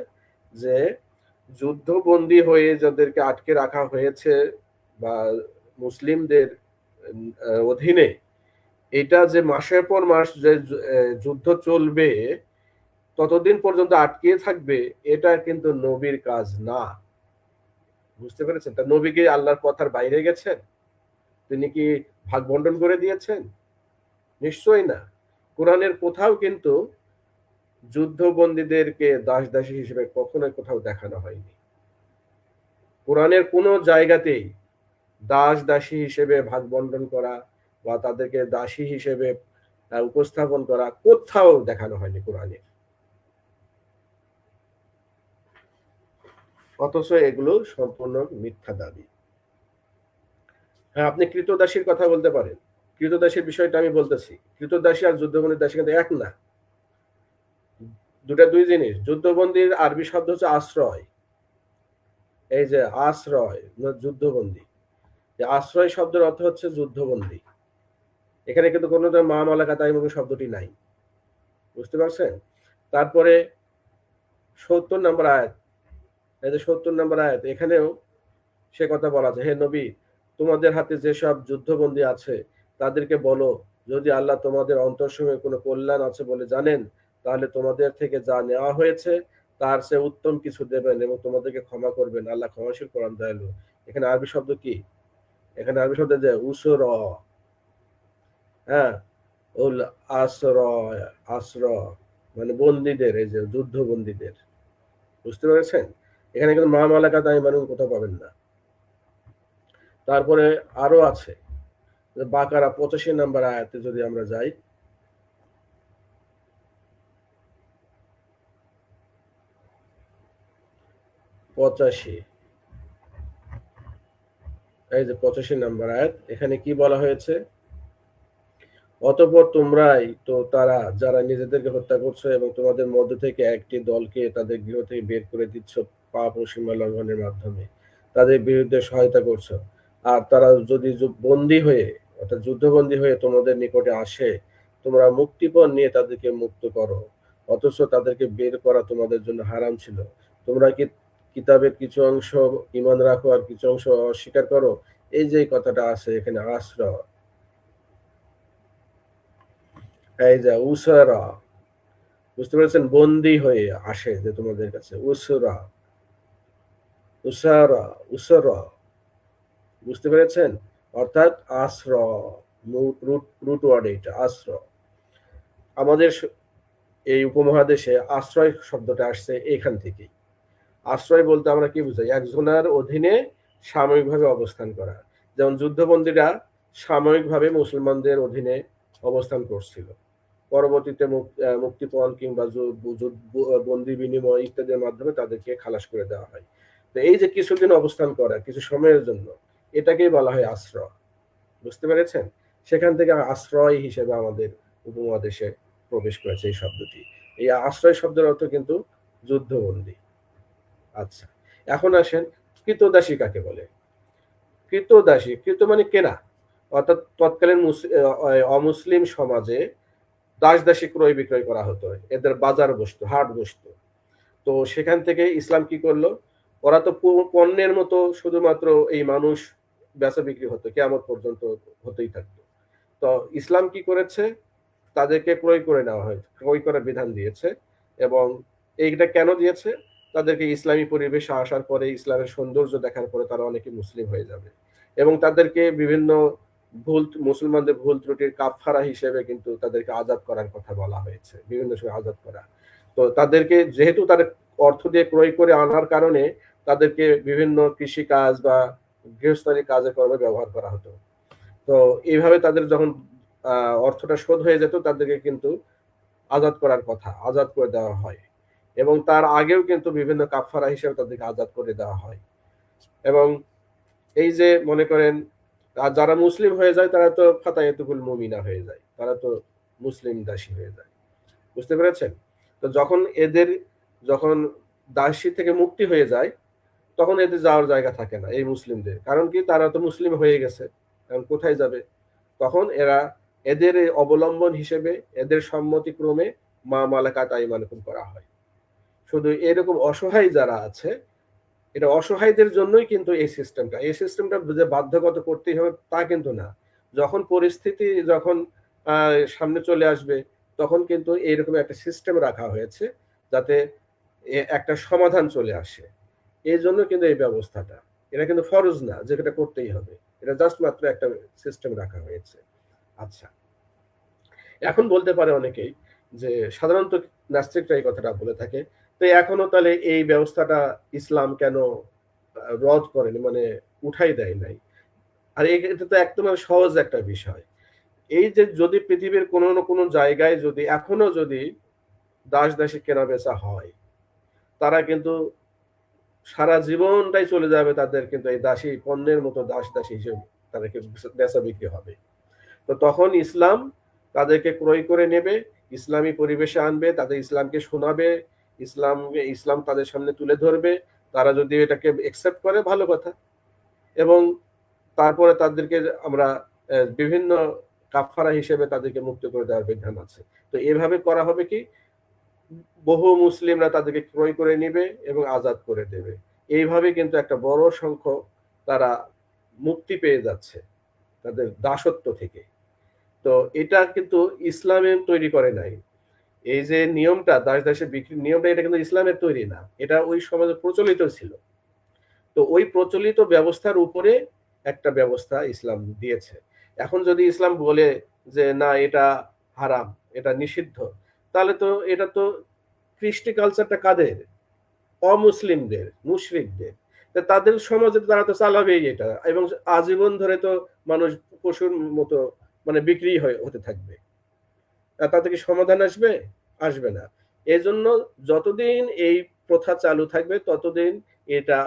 যে যুদ্ধবন্দী হয়ে যাদেরকে আটকে রাখা হয়েছে বা মুসলিমদের অধীনে, এটা যে মাসের পর মাস যে যুদ্ধ চলবে, ততদিন পর্যন্ত আটকে থাকবে, এটা কিন্তু নবীর কাজ না। বুঝতে পেরেছেন? তা নবী কি আল্লাহর কথার বাইরে গেছেন? তিনি কি ভাগ বন্টন করে দিয়েছেন? নিশ্চয়ই না। কোরআনের কোথাও কিন্তু যুদ্ধবন্দীদেরকে দাস দাসী হিসেবে কখনোই কোথাও দেখানো হয়নি। কোরআনের কোনো জায়গাতেই দাস দাসী হিসেবে ভাগ বন্টন করা বা তাদেরকে দাসী হিসেবে উপস্থাপন করা কোথাও দেখানো হয়নি কোরআনে। অথচ এগুলো সম্পূর্ণ মিথ্যা দাবি। হ্যাঁ, আপনি কৃতদাসীর কথা বলতে পারেন। কৃতদাসীর বিষয়টা আমি বলতেছি। কৃতদাসী আর যুদ্ধবন্দীর দাসী কিন্তু এক না, দুটা দুই জিনিস। যুদ্ধবন্দীর আরবি শব্দ হচ্ছে আশ্রয়। এই যে আশ্রয়, যুদ্ধবন্দী, আশ্রয় শব্দের অর্থ হচ্ছে যুদ্ধবন্দী। এখানে কিন্তু কোনো মা মালাকা তাইমুম শব্দটি নাই। বুঝতে পারছেন? তারপরে ৭০ নম্বর আয়াত, এই যে ৭০ নম্বর আয়াত, এখানেও সে কথা বলা আছে, হে নবী, তোমাদের হাতে যেসব যুদ্ধবন্দী আছে তাদেরকে বলো, যদি আল্লাহ তোমাদের অন্তরসমূহে কোনো কল্যাণ আছে বলে জানেন, তাহলে তোমাদের থেকে যা নেওয়া হয়েছে তার চেয়ে উত্তম কিছু দেবেন এবং তোমাদেরকে ক্ষমা করবেন। আল্লাহ ক্ষমাশীল, পরম দয়ালু। এখানে আরবি শব্দ কি? এখানে আরবি শব্দ যে উসর, হ্যাঁ, উল আসর, আসর মানে বন্দীদের, এই যে যুদ্ধবন্দীদের। বুঝতে পেরেছেন? এখানে কিন্তু মা মালাকা তাই মানুষ কোথাও পাবেন না। তারপরে আরো আছে, বাকারা ৮৫ নম্বর আয়াতে যদি আমরা যাই, পঁচাশি, এই যে ৮৫ নম্বর আয়াত, এখানে কি বলা হয়েছে? অতঃপর তোমরাই তো তারা যারা নিজেদেরকে হত্যা করছো এবং তোমাদের মধ্য থেকে একটি দলকে তাদের গৃহ থেকে বের করে দিচ্ছ পাপ ও সীমা লঙ্ঘনের মাধ্যমে, তাদের বিরুদ্ধে সহায়তা করছো। আর তারা যদি বন্দী হয়ে, অর্থাৎ যুদ্ধবন্দী হয়ে তোমাদের নিকটে আসে, তোমরা মুক্তিপণ নিয়ে তাদেরকে মুক্ত করো, অথচ তাদেরকে বের করা তোমাদের জন্য হারাম ছিল। তোমরা কি কিতাবের কিছু অংশ ঈমান রাখো আর কিছু অংশ অস্বীকার করো? এই যে কথাটা আছে এখানে, আশ্রয়, এই যে উসারা, বুঝতে পেরেছেন? বন্দী হয়ে আসে যে তোমাদের কাছে, উসরা, উসারা, উসরা, বুঝতে পেরেছেন? অর্থাৎ আশ্র, রুট ওয়ার্ড এটা, আশ্র। আমাদের এই উপমহাদেশে আশ্রয় শব্দটা আসছে এখান থেকেই। আশ্রয় বলতে আমরা কি বুঝাই? একজনের অধীনে সাময়িকভাবে অবস্থান করা। যেমন যুদ্ধবন্দীরা সাময়িকভাবে মুসলমানদের অধীনে অবস্থান করছিল। পরবর্তীতে মুক্তিপণ কিংবা বন্দি বিনিময় ইত্যাদির মাধ্যমে তাদেরকে খালাস করে দেওয়া হয়। তো এই যে কিছুদিন অবস্থান করা কিছু সময়ের জন্য, এটাকেই বলা হয় আশ্রয়। বুঝতে পেরেছেন? সেখান থেকে আশ্রয় হিসেবে আমাদের উপমহাদেশে প্রবেশ করেছে এই শব্দটি। এই আশ্রয় শব্দের অর্থ কিন্তু যুদ্ধবন্দী। আচ্ছা, এখন আসেন কৃতদাসী কাকে বলে? কৃতদাসী, কৃত মানে কেনা, অর্থাৎ তৎকালীন অমুসলিম সমাজে দাস দাসী ক্রয় বিক্রয় করা হতো, এদের বাজার বসতো, হাট বসতো। তো সেখান থেকে ইসলাম কি করলো, ওরা তো পণ্যের মতো শুধুমাত্র এই মানুষ বেচা বিক্রি হতো, কিয়ামত পর্যন্ত হতেই থাকতো। তো ইসলাম কি করেছে, তাদেরকে ক্রয় করে নেওয়া হয়, ক্রয় করার বিধান দিয়েছে। এবং এইটা কেন দিয়েছে, তাদেরকে ইসলামী পরিবেশে আসার পরে, ইসলামের সৌন্দর্য দেখার পরে তারা অনেকে মুসলিম হয়ে যাবে, এবং তাদেরকে বিভিন্ন মুসলমানদের ভুল ত্রুটির কাফফারা হিসেবে কিন্তু তাদেরকে আজাদ করার কথা বলা হয়েছে, বিভিন্ন সময় আজাদ করা। তো তাদেরকে যেহেতু তাদের অর্থ দিয়ে ক্রয় করে আনার কারণে তাদেরকে বিভিন্ন কৃষি কাজ বা গৃহস্থালী কাজে কর্মে ব্যবহার করা হতো। তো এইভাবে তাদের যখন অর্থটা শোধ হয়ে যেত, তাদেরকে কিন্তু আজাদ করার কথা, আজাদ করে দেওয়া হয়। এবং তার আগেও কিন্তু বিভিন্ন কাফফারা হিসেবে তাদেরকে আজাদ করে দেওয়া হয়। এবং এই যে মনে করেন যারা মুসলিম হয়ে যায় তারা তো ফাতায়াতুল মুমিনা হয়ে যায়, তারা তো মুসলিম দাসী হয়ে যায়। বুঝতে পেরেছেন? তো যখন দাসী থেকে মুক্তি হয়ে যায়, তখন এদের যাওয়ার জায়গা থাকে না এই মুসলিমদের, কারণ কি, তারা তো মুসলিম হয়ে গেছে, এখন কোথায় যাবে? তখন এদের অবলম্বন হিসেবে, এদের সম্মতিক্রমে মা মালাকাত আইমানুকুম করা হয়। শুধু এরকম অসহায় যারা আছে, এটা অসহায়দের জন্যই কিন্তু এই সিস্টেমটা যে বাধ্যগত করতেই হবে তা কিন্তু না। যখন পরিস্থিতি সামনে চলে আসবে, তখন কিন্তু এইরকম একটা সিস্টেম রাখা হয়েছে যাতে একটা সমাধান চলে আসে। এই জন্য কিন্তু এই ব্যবস্থাটা, এটা কিন্তু ফরজ না যে এটা করতেই হবে, এটা জাস্ট মাত্র একটা সিস্টেম রাখা হয়েছে। আচ্ছা, এখন বলতে পারে অনেকেই যে সাধারণত নাস্তিকরা এই কথাটা বলে থাকে, তো এখনো তাহলে এই ব্যবস্থাটা ইসলাম কেন রদ করেনি, মানে উঠাই দেয় নাই? আর এটা তো একদম সহজ একটা বিষয়। এই যে যদি পৃথিবীর কোনো না কোনো জায়গায় যদি এখনো যদি দাস দাসী কেনা বেচা হয়, তারা কিন্তু সারা জীবনটাই চলে যাবে, তাদের কিন্তু এই দাসী পণ্যের মতো দাস দাসী হিসেবে তাদেরকে বেচা বিক্রি হবে। তো তখন ইসলাম তাদেরকে ক্রয় করে নেবে, ইসলামী পরিবেশে আনবে, তাদের ইসলামকে শোনাবে, ইসলাম তাদের সামনে তুলে ধরবে। তারা যদি এটাকে একসেপ্ট করে ভালো কথা, এবং তারপরে তাদেরকে আমরা বিভিন্ন কাফফারা হিসেবে তাদেরকে মুক্ত করে দেওয়ার বিধান আছে। তো এভাবে করা হবে কি, বহু মুসলিমরা তাদেরকে ক্রয় করে নিবে এবং আজাদ করে দেবে। এইভাবে কিন্তু একটা বড় সংখ্যক তারা মুক্তি পেয়ে যাচ্ছে তাদের দাসত্ব থেকে। তো এটা কিন্তু ইসলামে তৈরি করে নাই। এই যে নিয়মটা, দাস দাসের বিক্রির নিয়মটা, এটা কিন্তু ইসলামের তৈরি না, এটা ওই সমাজে প্রচলিত ছিল। তো ওই প্রচলিত ব্যবস্থার উপরে একটা ব্যবস্থা ইসলাম দিয়েছে। এখন যদি ইসলাম বলে যে না এটা হারাম, এটা নিষিদ্ধ, তাহলে তো এটা তো কৃষ্টি কালচারটা কাদের? অমুসলিমদের, মুশরিকদের। তাদের সমাজে তারা তো চালাবেই এটা, এবং আজীবন ধরে তো মানুষ পশুর মতো মানে বিক্রি হতে থাকবে। তাতে কি সমাধান আসবে? আসবে না। এজন্য যতদিন এই প্রথা চালু থাকবে, ততদিন এটা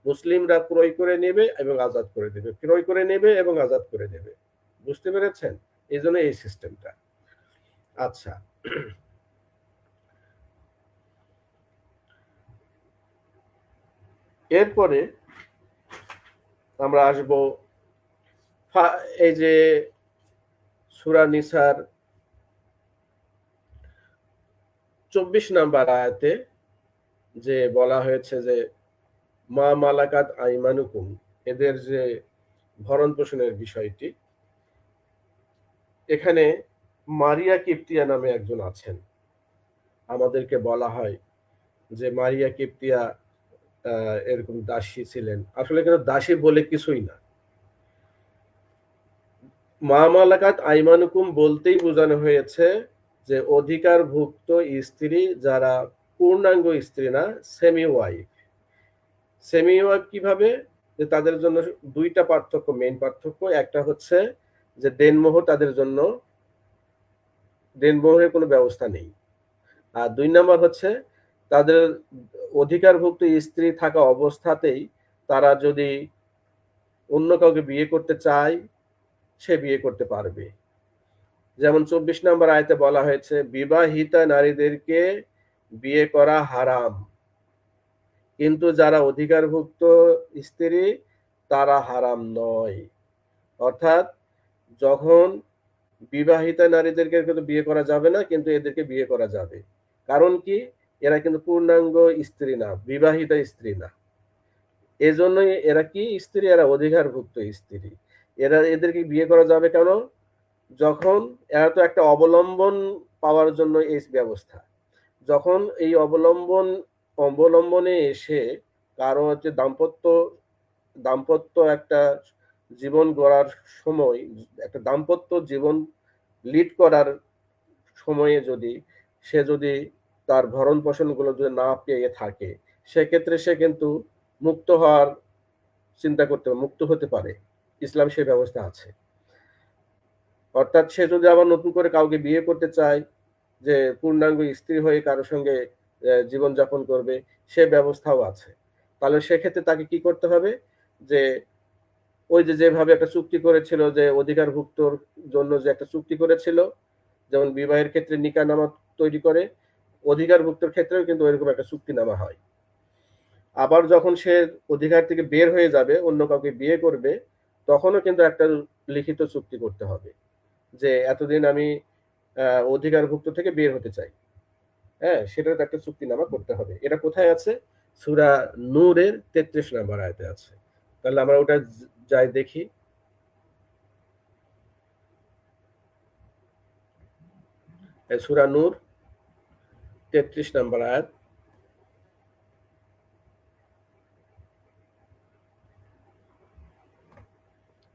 মুসলিমরা ক্রয় করে নেবে এবং আজাদ করে দেবে, ক্রয় করে নেবে এবং আজাদ করে দেবে। বুঝতে পেরেছেন? এই জন্য এই সিস্টেমটা। আচ্ছা, এরপরে আমরা আসব এই যে সূরা নিসার 24 নাম্বার আয়াতে যে বলা হয়েছে যে মা মালাকাত আইমানুকুম, এদের যে ভরণ পোষণের বিষয়টি, এখানে মারিয়া কিপ্তিয়া নামে একজন আছেন। আমাদেরকে বলা হয় যে মারিয়া কিপ্তিয়া এরকম দাসী ছিলেন, আসলে কিন্তু দাসী বলে কিছুই না। মা মালাকাত আইমানুকুম বলতেই বোঝানো হয়েছে যে অধিকারভুক্ত স্ত্রী যারা পূর্ণাঙ্গ স্ত্রী না, সেমি ওয়াইফ। সেমি ওয়াইফ কিভাবে? যে তাদের জন্য দুইটা পার্থক্য, মেইন পার্থক্য। একটা হচ্ছে যে দেনমোহর তাদের জন্য দেনমোহরের কোনো ব্যবস্থা নেই। আর ২ নাম্বার হচ্ছে তাদের অধিকারভুক্ত স্ত্রী থাকা অবস্থাতেই তারা যদি অন্য কাউকে বিয়ে করতে চায়, সে বিয়ে করতে পারবে। যেমন ২৪ নম্বর আয়াতে বলা হয়েছে, বিবাহিতা নারীদেরকে বিয়ে করা হারাম। কিন্তু যারা অধিকারভুক্ত স্ত্রী তারা হারাম নয়। অর্থাৎ যখন বিবাহিতা নারীদেরকে কিন্তু বিয়ে করা যাবে না, কিন্তু এদেরকে বিয়ে করা যাবে। কারণ কি? এরা কিন্তু পূর্ণাঙ্গ স্ত্রী না, বিবাহিতা স্ত্রী না। এজন্যই এরা কি স্ত্রী? এরা অধিকারভুক্ত স্ত্রী। এদেরকে বিয়ে করা যাবে কেন? যখন এরা তো একটা অবলম্বন পাওয়ার জন্য এই ব্যবস্থা। যখন এই অবলম্বনে এসে কারো হচ্ছে দাম্পত্য একটা জীবন গড়ার সময়, একটা দাম্পত্য জীবন লিড করার সময়ে সে যদি তার ভরণ পোষণগুলো যদি না পেয়ে থাকে, সেক্ষেত্রে সে কিন্তু মুক্ত হওয়ার মুক্ত হতে পারে। ইসলাম সে ব্যবস্থা আছে। অর্থাৎ সে যদি আবার নতুন করে কাউকে বিয়ে করতে চায়, যে পূর্ণাঙ্গ স্ত্রী হয়ে কারো সঙ্গে জীবনযাপন করবে, সে ব্যবস্থাও আছে। তাহলে সেক্ষেত্রে তাকে কি করতে হবে? যে ওই যেভাবে একটা চুক্তি করেছিল, যে অধিকারভুক্তর জন্য যে একটা চুক্তি করেছিল, যেমন বিবাহের ক্ষেত্রে নিকাহনামা তৈরি করে, অধিকারভুক্তর ক্ষেত্রেও কিন্তু ওইরকম একটা চুক্তিনামা হয়। আবার যখন সে অধিকার থেকে বের হয়ে যাবে, অন্য কাউকে বিয়ে করবে, তখনও কিন্তু একটা লিখিত চুক্তি করতে হবে যে এতদিন আমি অধিকারভুক্ত থেকে বের হতে চাই। হ্যাঁ, সেটার একটা চুক্তিনামা করতে হবে। এটা কোথায় আছে? সূরা নূরের ৩৩ নম্বর আয়াতে আছে। তাহলে আমরা ওটা যাই দেখি। সূরা নূর ৩৩ নম্বর আয়াত।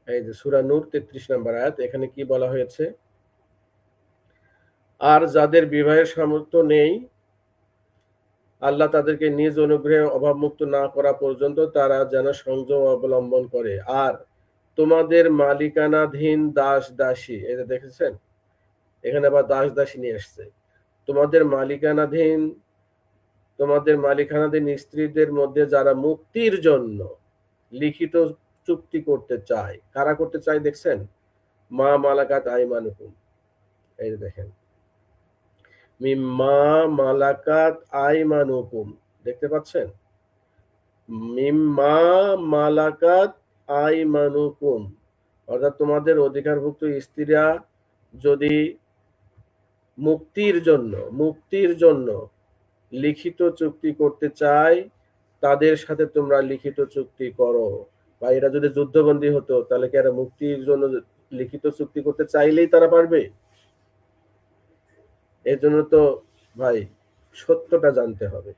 এই যে সূরা নূর ৩৩ নম্বর আয়াত, এখানে কি বলা হয়েছে? আর যাদের বিবাহের সামর্থ্য নেই, আল্লাহ তাদেরকে নিজ অনুগ্রহে অভাবমুক্ত না করা পর্যন্ত তারা যেন সংযম অবলম্বন করে। আর তোমাদের মালিকানাধীন দাস দাসী, এটা দেখেছেন? এখানে আবার দাস দাসী নিয়ে আসছে। তোমাদের মালিকানাধীন স্ত্রীদের মধ্যে যারা মুক্তির জন্য লিখিত চুক্তি করতে চায়, কারা করতে চায় দেখছেন? মা মালাকাত আইমানুকুম। এই যে দেখেন, মিম্মা মালাকাত আইমানুকুম, দেখতে পাচ্ছেন? মিম্মা মালাকাত আইমানুকুম, অর্থাৎ তোমাদের অধিকারভুক্ত স্ত্রীরা যদি মুক্তির জন্য লিখিত চুক্তি করতে চায়, তাদের সাথে তোমরা লিখিত চুক্তি করো। বা এরা যদি যুদ্ধবন্দী হতো, তাহলে কি এরা মুক্তির জন্য লিখিত চুক্তি করতে চাইলেই তারা পারবে? এর জন্য তো ভাই সত্যটা জানতে হবে।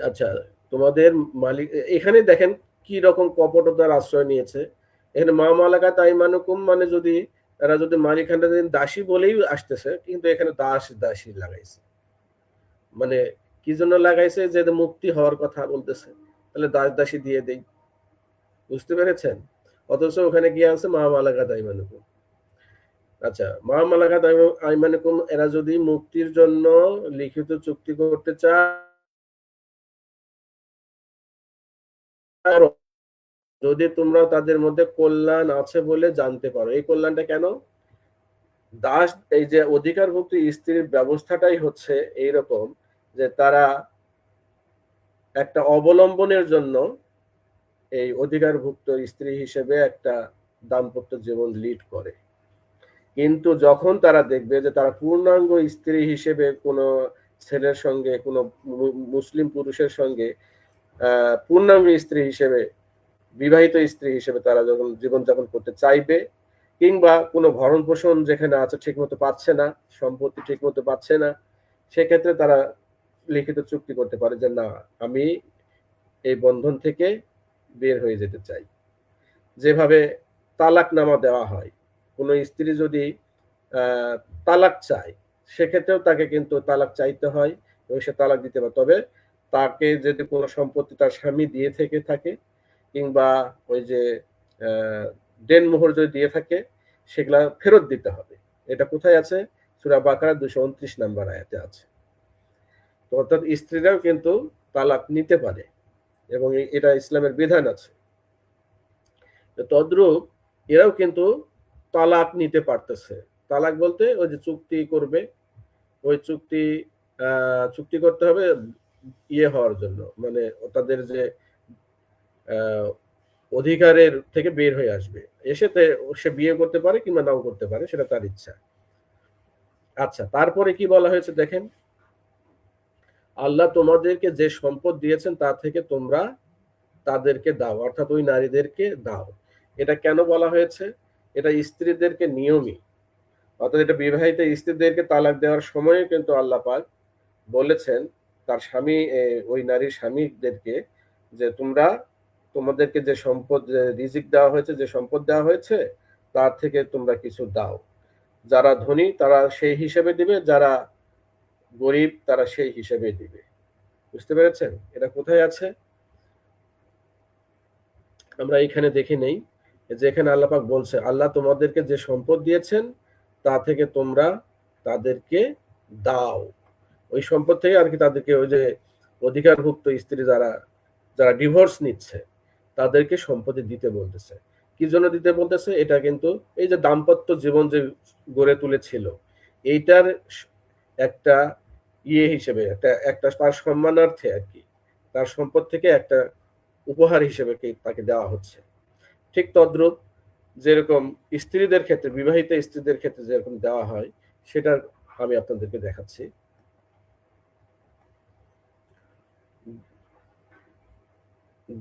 আচ্ছা, তোমাদের মালিক, এখানে দেখেন কি রকম কপটতার আশ্রয় নিয়েছে। এখানে মা মালাকাত আইমানুকুম মানে যদি এরা যদি মালিকানাধীন দাসী বলেই আসতেছে, কিন্তু এখানে দাস দাসী লাগাইছে। মানে কি জন্য লাগাইছে? যে মুক্তি হওয়ার কথা বলতেছে, তাহলে দাস দাসী দিয়ে দেই। বুঝতে পেরেছেন? অথচ ওখানে কি আছে? মা মালাকাত আইমানুকুম। আচ্ছা, মা মালাকাত আইমানুকুম, এরা যদি মুক্তির জন্য লিখিত চুক্তি করতে চায়, যদি তোমরা তাদের মধ্যে কল্যাণ আছে বলে জানতে পারো। এই কল্যাণটা কেন? এই যে অধিকারভুক্ত স্ত্রীর ব্যবস্থাটাই হচ্ছে এইরকম, যে তারা একটা অবলম্বনের জন্য এই অধিকারভুক্ত স্ত্রী হিসেবে একটা দাম্পত্য জীবন লিড করে। কিন্তু যখন তারা দেখবে যে তারা পূর্ণাঙ্গ স্ত্রী হিসেবে কোনো ছেলের সঙ্গে, কোনো মুসলিম পুরুষের সঙ্গে পূর্ণাঙ্গ স্ত্রী হিসেবে, বিবাহিত স্ত্রী হিসেবে তারা যখন জীবনযাপন করতে চাইবে, কিংবা কোনো ভরণ পোষণ যেখানে আছে ঠিক মতো পাচ্ছে না, সম্পত্তি ঠিক মতো পাচ্ছে না, সেক্ষেত্রে তারা লিখিত চুক্তি করতে পারে যে না, আমি এই বন্ধন থেকে বের হয়ে যেতে চাই। যেভাবে তালাকনামা দেওয়া হয়, কোনো স্ত্রী যদি তালাক চায়, সেক্ষেত্রেও তাকে কিন্তু তালাক চাইতে হয় এবং সে তালাক দিতে পারে। তবে তাকে যদি কোনো সম্পত্তি তার স্বামী দিয়ে থেকে থাকে, কিংবা ওই যে দেনমোহর যদি দিয়ে থাকে, সেগুলা ফেরত দিতে হবে। এটা কোথায় আছে? সূরা বাকারা 229 নম্বর আয়াতে আছে। তো অর্থাৎ স্ত্রীরাও কিন্তু তালাক নিতে পারে এবং এটা ইসলামের বিধান আছে। তদ্রূপ এরাও কিন্তু তালাক নিতে পারতেছে। তালাক বলতে ওই যে চুক্তি করবে, ওই চুক্তি করতে হবে ইয়ে হওয়ার জন্য, মানে তাদের যে অধিকারের থেকে বের হয়ে আসবে, এসে সে বিয়ে করতে পারে কিংবা নাও করতে পারে, সেটা তার ইচ্ছা। আচ্ছা, তারপরে কি বলা হয়েছে দেখেন, আল্লাহ তোমাদেরকে যে সম্পদ দিয়েছেন তা থেকে তোমরা তাদেরকে দাও, অর্থাৎ ওই নারীদেরকে দাও। এটা কেন বলা হয়েছে? এটা স্ত্রীদেরকে নিয়মই, অর্থাৎ এটা বিবাহিত স্ত্রীদেরকে তালাক দেওয়ার সময় কিন্তু আল্লাহ পাক বলেছেন তার স্বামী, ওই নারীর স্বামীদেরকে, যে তোমরা তোমাদেরকে যে সম্পদ, যে রিজিক দেওয়া হয়েছে, যে সম্পদ দেওয়া হয়েছে তার থেকে তোমরা কিছু দাও। যারা ধনী তারা সেই হিসেবে দিবে, যারা গরিব তারা সেই হিসেবে দিবে। বুঝতে পেরেছেন এটা কোথায় আছে? আমরা এখানে দেখে নেই যে এখানে আল্লাহ পাক বলছে আল্লাহ তোমাদেরকে যে সম্পদ দিয়েছেন তা থেকে তোমরা তাদেরকে দাও। ওই সম্পদ থেকে আর কি তাদেরকে, ওই যে অধিকারভুক্ত স্ত্রী যারা যারা ডিভোর্স নিচ্ছে তাদেরকে সম্পত্তি দিতে বলতেছে। কি জন্য দিতে বলতেছে? এটা কিন্তু এই যে দাম্পত্য জীবন যে গড়ে তুলেছিল এইটার একটা ইয়ে হিসেবে, একটা একটা তার সম্মানার্থে আর কি, তার সম্পদ থেকে একটা উপহার হিসেবে তাকে দেওয়া হচ্ছে। ঠিক তদ্রূপ যেরকম স্ত্রীদের ক্ষেত্রে, বিবাহিত স্ত্রীদের ক্ষেত্রে যেরকম দেওয়া হয়, সেটা আমি আপনাদেরকে দেখাচ্ছি।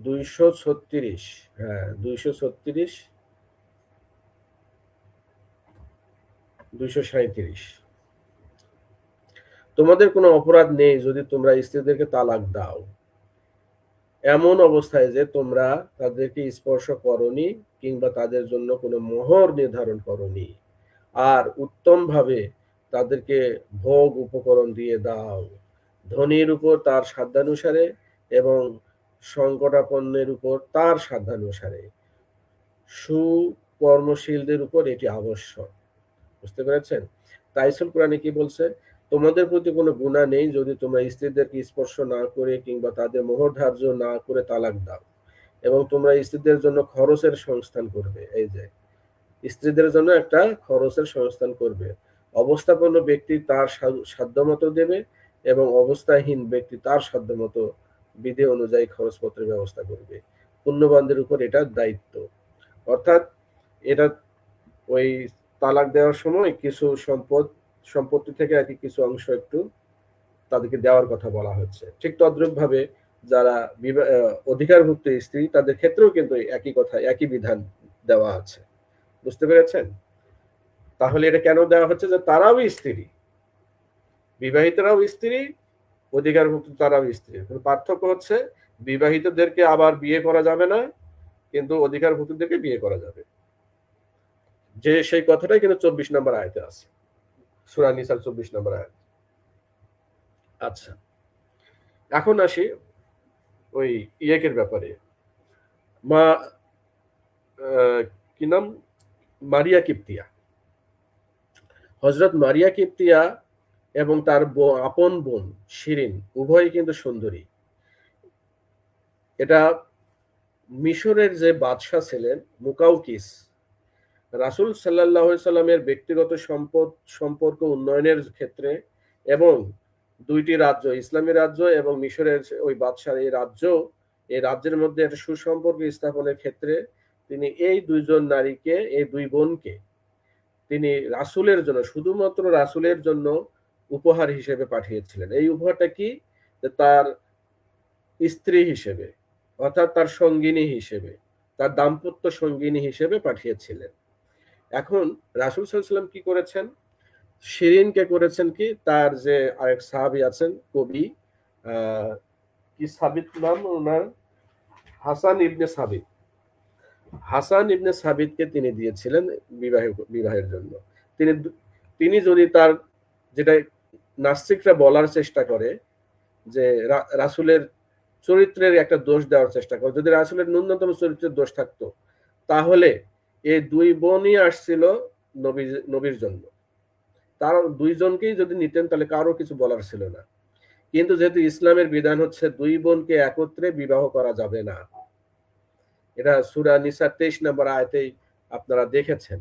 236, হ্যাঁ 236, 237। তোমাদের কোনো অপরাধ নেই যদি তোমরা স্ত্রীদেরকে তালাক দাও এমন অবস্থায় যে তোমরা তাদেরকে স্পর্শ করনি কিংবা তাদের জন্য কোনো মোহর নির্ধারণ করনি, আর উত্তম ভাবে তাদেরকে ভোগ উপকরণ দিয়ে দাও, ধনীর উপর তার সাধ্যানুসারে এবং সংকটাপন্নের উপর তার সাধ্যানুসারে, সুকর্মশীলদের উপর এটি আবশ্যক। বুঝতে পেরেছেন? তাইসুল কোরআনে কি বলছে? তোমাদের প্রতি কোনো গুনাহ নেই যদি তোমরা স্ত্রীদেরকে স্পর্শ না করে কিংবা তাদের মোহর ধার্য না করে তালাক দাও, এবং তোমরা স্ত্রীদের জন্য খরচের সংস্থান করবে। এই যে স্ত্রীদের জন্য একটা খরচের সংস্থান করবে, অবস্থাপন্ন ব্যক্তি তার সাধ্যমতো দেবে এবং অবস্থাহীন ব্যক্তি তার সাধ্যমতো বিধি অনুযায়ী খরচপত্রের ব্যবস্থা করবে। পুণ্যবানদের উপর এটা দায়িত্ব। অর্থাৎ এটা ওই তালাক দেওয়ার সময় কিছু সম্পত্তি থেকে আর কি কিছু অংশ একটু তাদেরকে দেওয়ার কথা বলা হচ্ছে। ঠিক তদ্রুপ ভাবে যারা অধিকারভুক্ত স্ত্রী তাদের ক্ষেত্রেও কিন্তু একই কথা, একই বিধান দেওয়া আছে। বুঝতে পেরেছেন? তাহলে এটা কেন দেওয়া হচ্ছে? যে তারাও স্ত্রী, বিবাহিতরাও স্ত্রী, অধিকারভুক্ত তারাও স্ত্রী। পার্থক্য হচ্ছে বিবাহিতদেরকে আবার বিয়ে করা যাবে না, কিন্তু অধিকারভুক্তদেরকে বিয়ে করা যাবে। যে সেই কথাটাই কিন্তু 24 নম্বর আয়াতে আছে, সূরা নিসার 24 নম্বর আয়াত। আচ্ছা, এখন আসি ওই ইয়েকের ব্যাপারে। মা কি নাম, মারিয়া কিপ্তিয়া। হযরত মারিয়া কিপ্তিয়া এবং তার আপন বোন শিরিন উভয়ই কিন্তু সুন্দরী। এটা মিশরের যে বাদশাহ ছিলেন মুকাউকিস, রাসূল সাল্লাল্লাহু আলাইহি সাল্লামের ব্যক্তিগত সম্পর্ক উন্নয়নের ক্ষেত্রে এবং দুইটি রাজ্য, ইসলামী রাজ্য এবং মিশরের ওই বাদশার এই রাজ্যের মধ্যে একটা সুসম্পর্ক স্থাপনের ক্ষেত্রে তিনি এই দুইজন নারীকে, এই দুই বোনকে তিনি রাসূলের জন্য, শুধুমাত্র রাসূলের জন্য উপহার হিসেবে পাঠিয়েছিলেন। এই উপহারটা কি? তার স্ত্রী হিসেবে, অর্থাৎ তার সঙ্গিনী হিসেবে, তার দাম্পত্য সঙ্গিনী হিসেবে পাঠিয়েছিলেন। এখন রাসূল সাল্লাল্লাহু আলাইহি ওয়াসাল্লাম কি করেছেন? শিরিনকে করেছেন কি, তার যে আরেক সাহাবী আছেন কবি, কি সাবিত নাম ওনার, হাসান ইবনে সাবিত, হাসান ইবনে সাবিতকে তিনি দিয়েছিলেন বিবাহের জন্য। তিনি যদি তার, যেটা নাস্তিকরা বলার চেষ্টা করে যে রাসূলের চরিত্রের একটা দোষ দেওয়ার চেষ্টা করে, যদি রাসূলের ন্যূনতম চরিত্রের দোষ থাকতো তাহলে এই দুই বোনই আসছিল নবীর জন্য। তার দুইজনকেই যদি নিতেন তাহলে কারো কিছু বলার ছিল না। কিন্তু যেহেতু ইসলামের বিধান হচ্ছে দুই বোনকে একত্রে বিবাহ করা যাবে না, এটা সূরা নিসার 23 নম্বর আয়াতেই আপনারা দেখেছেন।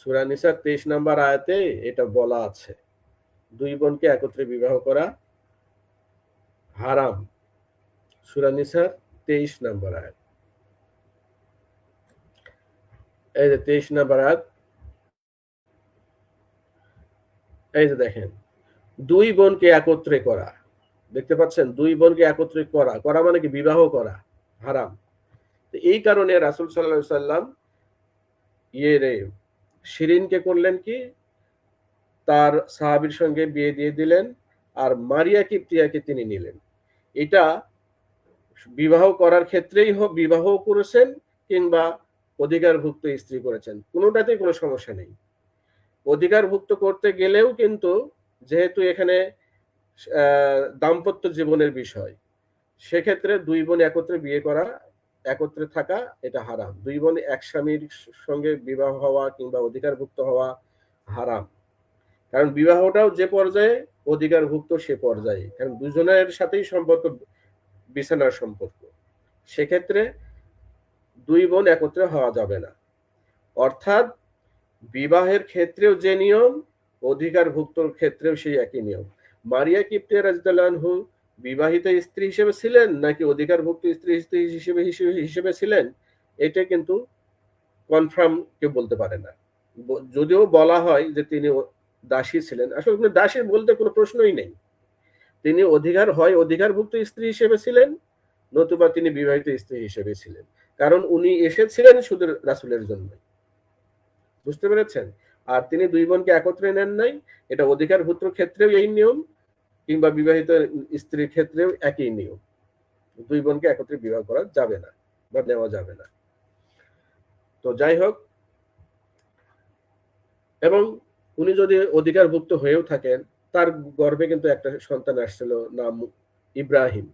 সূরা নিসার 23 নম্বর আয়াতে এটা বলা আছে, দুই বোনকে একত্রে বিবাহ করা হারাম। সূরা নিসার 23 নম্বর আয়াত, এই যে 23 নম্বর আয়াত, এই যে দেখেন, দুই বোনকে একত্রে করা, দেখতে পাচ্ছেন, দুই বোনকে একত্রে করা, করা মানে কি বিবাহ করা হারাম। এই কারণে রাসূল সাল্লাল্লাহু আলাইহি সাল্লাম শিরিনকে করলেন কি, তার সাহাবীর সঙ্গে বিয়ে দিয়ে দিলেন, আর মারিয়া কিপ্তিয়াকে তিনি নিলেন। এটা বিবাহ করার ক্ষেত্রেই হোক, বিবাহ করেছেন কিংবা অধিকারভুক্ত স্ত্রী করেছেন, কোনোটাতেই কোনো সমস্যা নেই। অধিকারভুক্ত করতে গেলেও কিন্তু যেহেতু এখানে দাম্পত্য জীবনের বিষয়, সেক্ষেত্রে দুই বোন একত্রে বিয়ে করা, একত্রে থাকা, এটা হারাম। দুই বোন এক স্বামীর সঙ্গে বিবাহ হওয়া কিংবা অধিকারভুক্ত হওয়া হারাম। কারণ বিবাহটাও যে পর্যায়ে, অধিকারভুক্ত সে পর্যায়ে, কারণ দুজনের সাথেই সম্পর্ক বিছানার সম্পর্ক। সেক্ষেত্রে দুই বোন একত্রে হওয়া যাবে না। অর্থাৎ বিবাহের ক্ষেত্রেও যে নিয়ম, অধিকারভুক্তর ক্ষেত্রেও সেই একই নিয়ম। মারিয়া কিপ্তিয়া রাদিয়াল্লাহু আনহু বিবাহিত স্ত্রী হিসেবে ছিলেন নাকি অধিকারভুক্ত স্ত্রী হিসেবে ছিলেন, এটা কিন্তু কনফার্ম কেউ বলতে পারে না। যদিও বলা হয় যে তিনি দাসী ছিলেন, আসলে কোনো দাসী বলতে কোনো প্রশ্নই নেই। তিনি অধিকারভুক্ত স্ত্রী হিসেবে ছিলেন, নতুবা তিনি বিবাহিত স্ত্রী হিসেবে ছিলেন, কারণ উনি এসেছিলেন শুধু রাসূলের জন্য। বুঝতে পেরেছেন? আর তিনি দুই বোনকে একত্রে নেন নাই, এটা অধিকারভুক্ত ক্ষেত্রেও এই নিয়ম কিংবা বিবাহিত স্ত্রীর ক্ষেত্রেও একই নিয়ম। দুই বোনকে একত্রে বিবাহ করা যাবে না বা নেওয়া যাবে না। তো যাই হোক, এবং উনি যদি অধিকারভুক্ত হয়েও থাকেন, তার গর্ভে কিন্তু একটা সন্তান আসছিল, নাম ইব্রাহিম,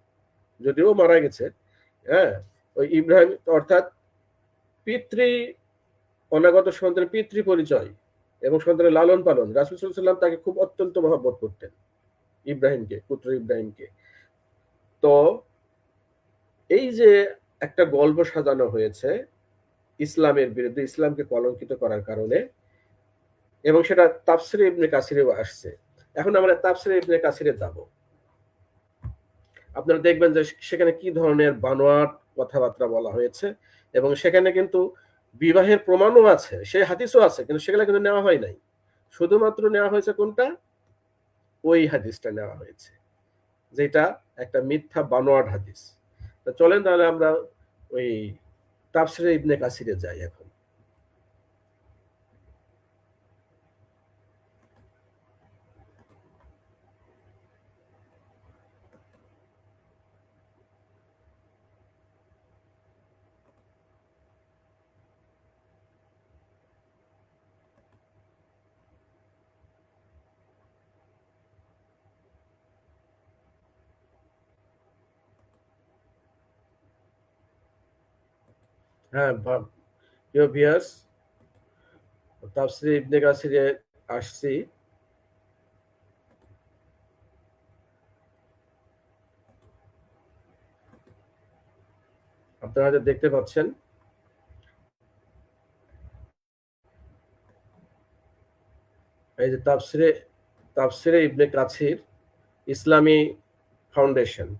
যদিও মারা গেছে। হ্যাঁ, ওই ইব্রাহিম অর্থাৎ পিতৃ, অনাগত সন্তানের পিতৃ পরিচয় এবং সন্তানের লালন পালন, রাসূল সাল্লাল্লাহু আলাইহি ওয়াসাল্লাম তাকে খুব অত্যন্ত মহব্বত করতেন, ইব্রাহিমকে, পুত্র ইব্রাহিমকে। তো এই যে একটা গল্প সাজানো হয়েছে ইসলামের বিরুদ্ধে, ইসলামকে কলঙ্কিত করার কারণে, এবং সেটা তাফসিরে ইবনে কাসিরেও আসছে। এখন আমরা তাফসিরে ইবনে কাসিরে যাব, আপনারা দেখবেন যে সেখানে কি ধরনের বানোয়াট কথাবার্তা বলা হয়েছে, এবং সেখানে কিন্তু বিবাহের প্রমাণও আছে, সে হাদিসও আছে, কিন্তু সেগুলো কিন্তু নেওয়া হয় নাই। শুধুমাত্র নেওয়া হয়েছে কোনটা? ওই হাদিসটা নেওয়া হয়েছে, যেটা একটা মিথ্যা বানোয়াট হাদিস। তো চলেন তাহলে আমরা ওই তাফসিরে ইবনে কাসিরে যাই এখন। হ্যাঁ, প্রিয় ভিউয়ার্স, তাফসিরে ইবনে কাসিরে আসছি। আপনারা হয়তো দেখতে পাচ্ছেন, এই যে তাফসিরে ইবনে কাসির ইসলামী ফাউন্ডেশন,